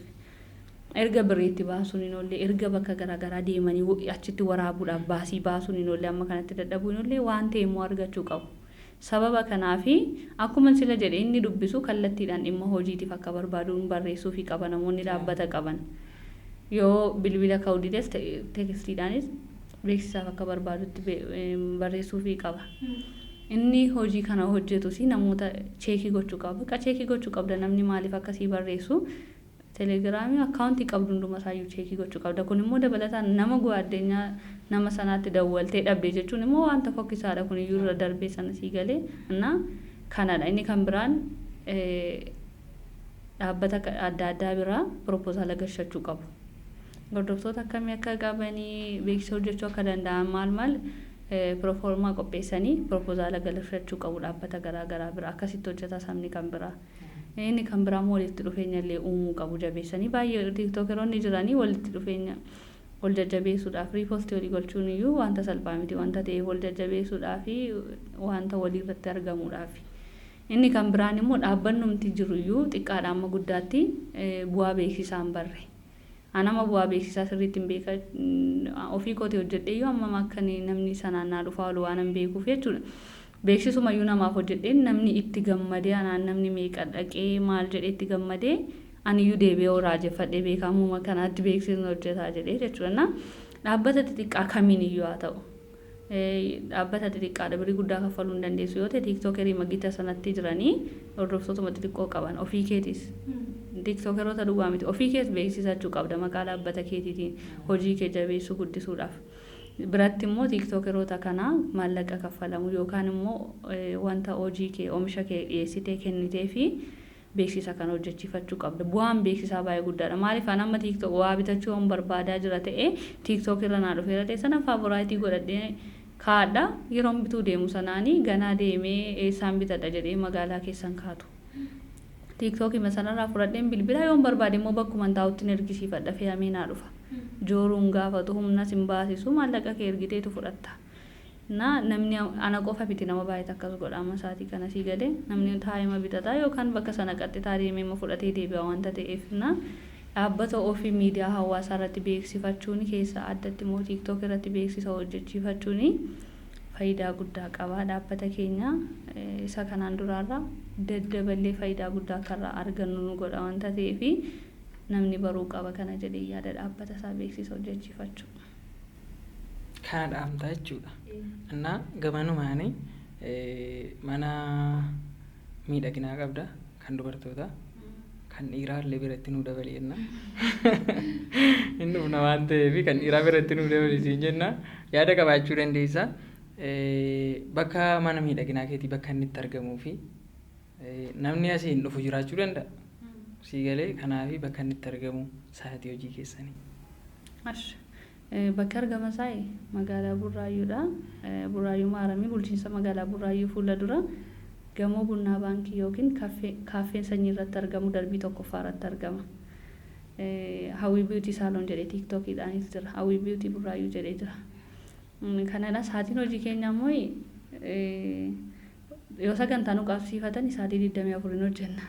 erga birriitti baasuun hin oolle erga bakka garaagaraa deemanii achitti waraabuudhaaf baasii baasuun hin oolle amma kanatti dadhabuu hin oolle waan ta'e immoo argachuu qabu sababa kanaafi akkuma sila jedhe inni dubbisu kallattiidhaan dhimma hojiitiif akka barbaaduun barreessuufi qaba namoonni dhaabbata qaban yoo bilbila ka'uu dides teekstiidhaanis beeksisaaf akka barbaadutti barreessuufi qaba. Inni hojii kana hojjetus namoota cheekii gochuu qaba. Bakka cheekii gochuu qabda namni maaliif akkasii barreessu telegiraamii akkaawuntii qabdu hunduma isaayyuu cheekii gochuu qabda. Kun immoo dabalataan nama addunyaa nama sanaatti dawwaltee dhabdee jechuun immoo wanta fokkisaadha kun iyyuu irra darbee sana sii galee na kanadha. Inni kan biraan dhaabbata adda addaa biraa propoozaala gashachuu qabu. Hordoftoota akkamii akka qabanii beeksisa hojjechuu akka danda'an maal pirooformaa qopheessanii propoozaala galfachuu qabu dhaabbata garaagaraa bira akkasitti hojjeta sabni kan biraa. Inni kan biraa immoo walitti dhufeenya illee uumuu qabu jabeessanii baay'ee tiiktookeroonni jiranii walitti dhufeenya ol jajjabeessuudhaaf riipoostii walii gochuun iyyuu wanta salphaa miti wanta ta'eef ol jajjabeessuudhaaf wanta walii irratti argamuudhaaf. Inni kan biraan immoo dhaabbannumti jiru iyyuu xiqqaadha amma guddaatti bu'aa beeksisaan barre. Anama bu'aa beeksisaa sirriitti hin beeka ofii kootee hojjedhee iyyuu amma akka namni sanaan naa dhufaa ol waan hin beekuuf jechuudha. Beeksisuma iyyuu namaaf hojjedhee namni itti gammadee anaan namni meeqa dhaqee maal jedhee itti gammadee ani iyyuu deebi'ee raajeffadhee beekamuma kanaatti beeksisni hojjetaa jedhee jechuudha. Dhaabbata xixiqqaa kamiin iyyuu haa ta'u dhaabbata xixiqqaadha birii guddaa kaffaluu hin dandeessu yoo ta'e tiiktookerii magita sanatti jiranii hordoftootuma xixiqqoo qaban ofii keetis tiiktookeroota duwwaa miti ofii kees beeksisachuu qabda maqaa dhaabbata keetiitiin hojii kee jabeessuu guddisuudhaaf. Biratti immoo tiiktookeroota kanaa maallaqa kaffalamu yookaan immoo wanta hojii kee oomisha kee dhiyeessitee kennitee fi beeksisa kan hojjechiifachuu qabda. Bu'aan beeksisaa baay'ee guddaadha. Maaliif an amma tiiktook waa bitachuu waan barbaadaa jira ta'e tiiktook irra naa dhufeera ta'e sana faavoraayitii godhadhee kaadha yeroon bituu deemu sanaanii ganaa deemee eessaan bitadha jedhee magaalaa keessan kaatu. Tiiktookii masanarraa fudhadheen bilbila yoon barbaade immoo bakkuma taa'utti ergisiifadha fe'amee naa dhufa. Jooruun gaafatu humnas hin baasisu maallaqa kee ergiteetu fudhatta. Namni ana qofa biti nama baay'ee akkas godha amma saatii kana sii gade namni taa'ima bitataa yookaan bakka sana qaxxee taa'ee immoo fudhatee deebi'a wanta ta'eef dhaabbata ofii miidiyaa hawaasaa irratti beeksifachuun keessa addatti immoo tiiktook irratti beeksisa hojjechiifachuun faayidaa guddaa qaba. Dhaabbata keenya isa kanaan duraarraa daddaballee faayidaa guddaa akka irraa argannu nu godha wanta ta'eef namni baruu qaba kana jedhee yaada dhaabbata isaa beeksisa hojjechiifachuu. Kana dhaamtaa jechuudha. Innaa gamanumaanii mana miidhaginaa qabda kan dubartoota kan dhiiraa illee biratti nu dabaleenna. Inni dhufna waan ta'eef kan dhiiraa biratti nu dabalisiin jenna yaada qabaachuu dandeessa. Bakka mana miidhaginaa keetii bakka inni itti argamuu fi namni asiin dhufu jiraachuu danda'a. Sii galee kanaaf bakka inni itti argamu sa'aatii hojii keessanii. Bakka argama isaa magaalaa Burraayyuudha. Burraayyuu Maaramii bulchiinsa magaalaa Burraayyuu fuula dura gamoo bunnaa baankii yookiin kaaffeen sanyii irratti argamu darbii tokkoffaa irratti argama. Hawi Beauty Salon jedhee tiiktookiidhaanis jira. Hawi Beauty Burraayyuu jedhee jira. Kanadha sa'aatiin hojii keenya immoo yoo sagantaa nu qabsiifatan sa'aatii 24 hojjenna.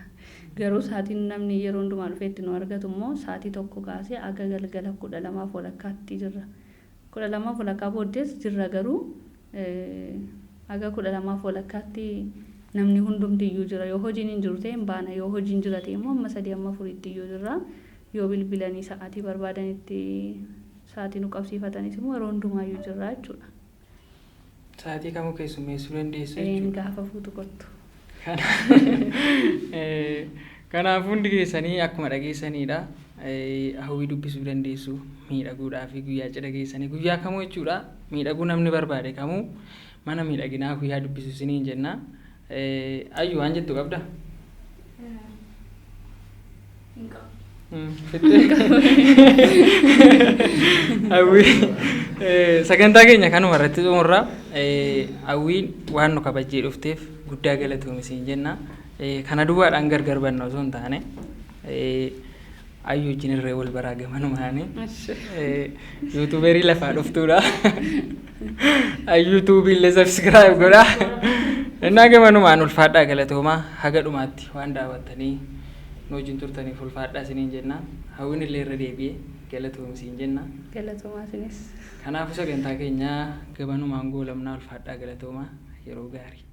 Garuu sa'aatiin namni yeroo hundumaa dhufee itti nu argatu immoo sa'aatii tokko kaasee aga galgala 12 walakkaatti jirra. 12 walakkaa booddees jirra garuu aga 12 walakkaatti namni hundumti iyyuu jira. Yoo hojiin hin jiru ta'e hin baana. Yoo hojiin jira ta'e immoo amma 3 amma 4 iyyuu jirra. Yoo bilbilanii sa'aatii barbaadanitti sa'aatii nu qabsiifatanis immoo yeroo hundumaa iyyuu jirra jechuudha. Sa'aatii kamuu keessummeessuu dandeessu jechuudha. Gaafa fuutu kottu. Kanaaf hundi keessanii akkuma dhageessanidha. Hawwii dubbisuu dandeessu miidhaguudhaaf guyyaa cidha keessanii guyyaa kamuu jechuudha. Miidhaguu namni barbaade kamuu mana miidhaginaa guyyaa dubbisuu isiniin jenna. Ayyuu waan jettu qabda? Sagantaa keenya kanuma irratti xumurra. Hawwiin waan nu kabajjee dhufteef guddaa galatoomii isiin jenna. Kana duwwaadhaan gargar banna osoo hin taane ayyuu wajjin irree wal baraa gamanumaani. Yuutuuberii lafaa dhuftuudha. Yuutuubii illee sabskiraayib godhaa. Innaa gamanumaan ulfaadhaa galatoomaa haga dhumaatti waan daawwattanii nu wajjin turtaniif ulfaadhaa isiniin jenna. Hawwiin illee irra deebi'ee galatoomii isiin jenna. Galatoomaa isinis. Kanaafuu sagantaa keenya gamanumaan goolabnaa ulfaadhaa galatoomaa yeroo gaarii.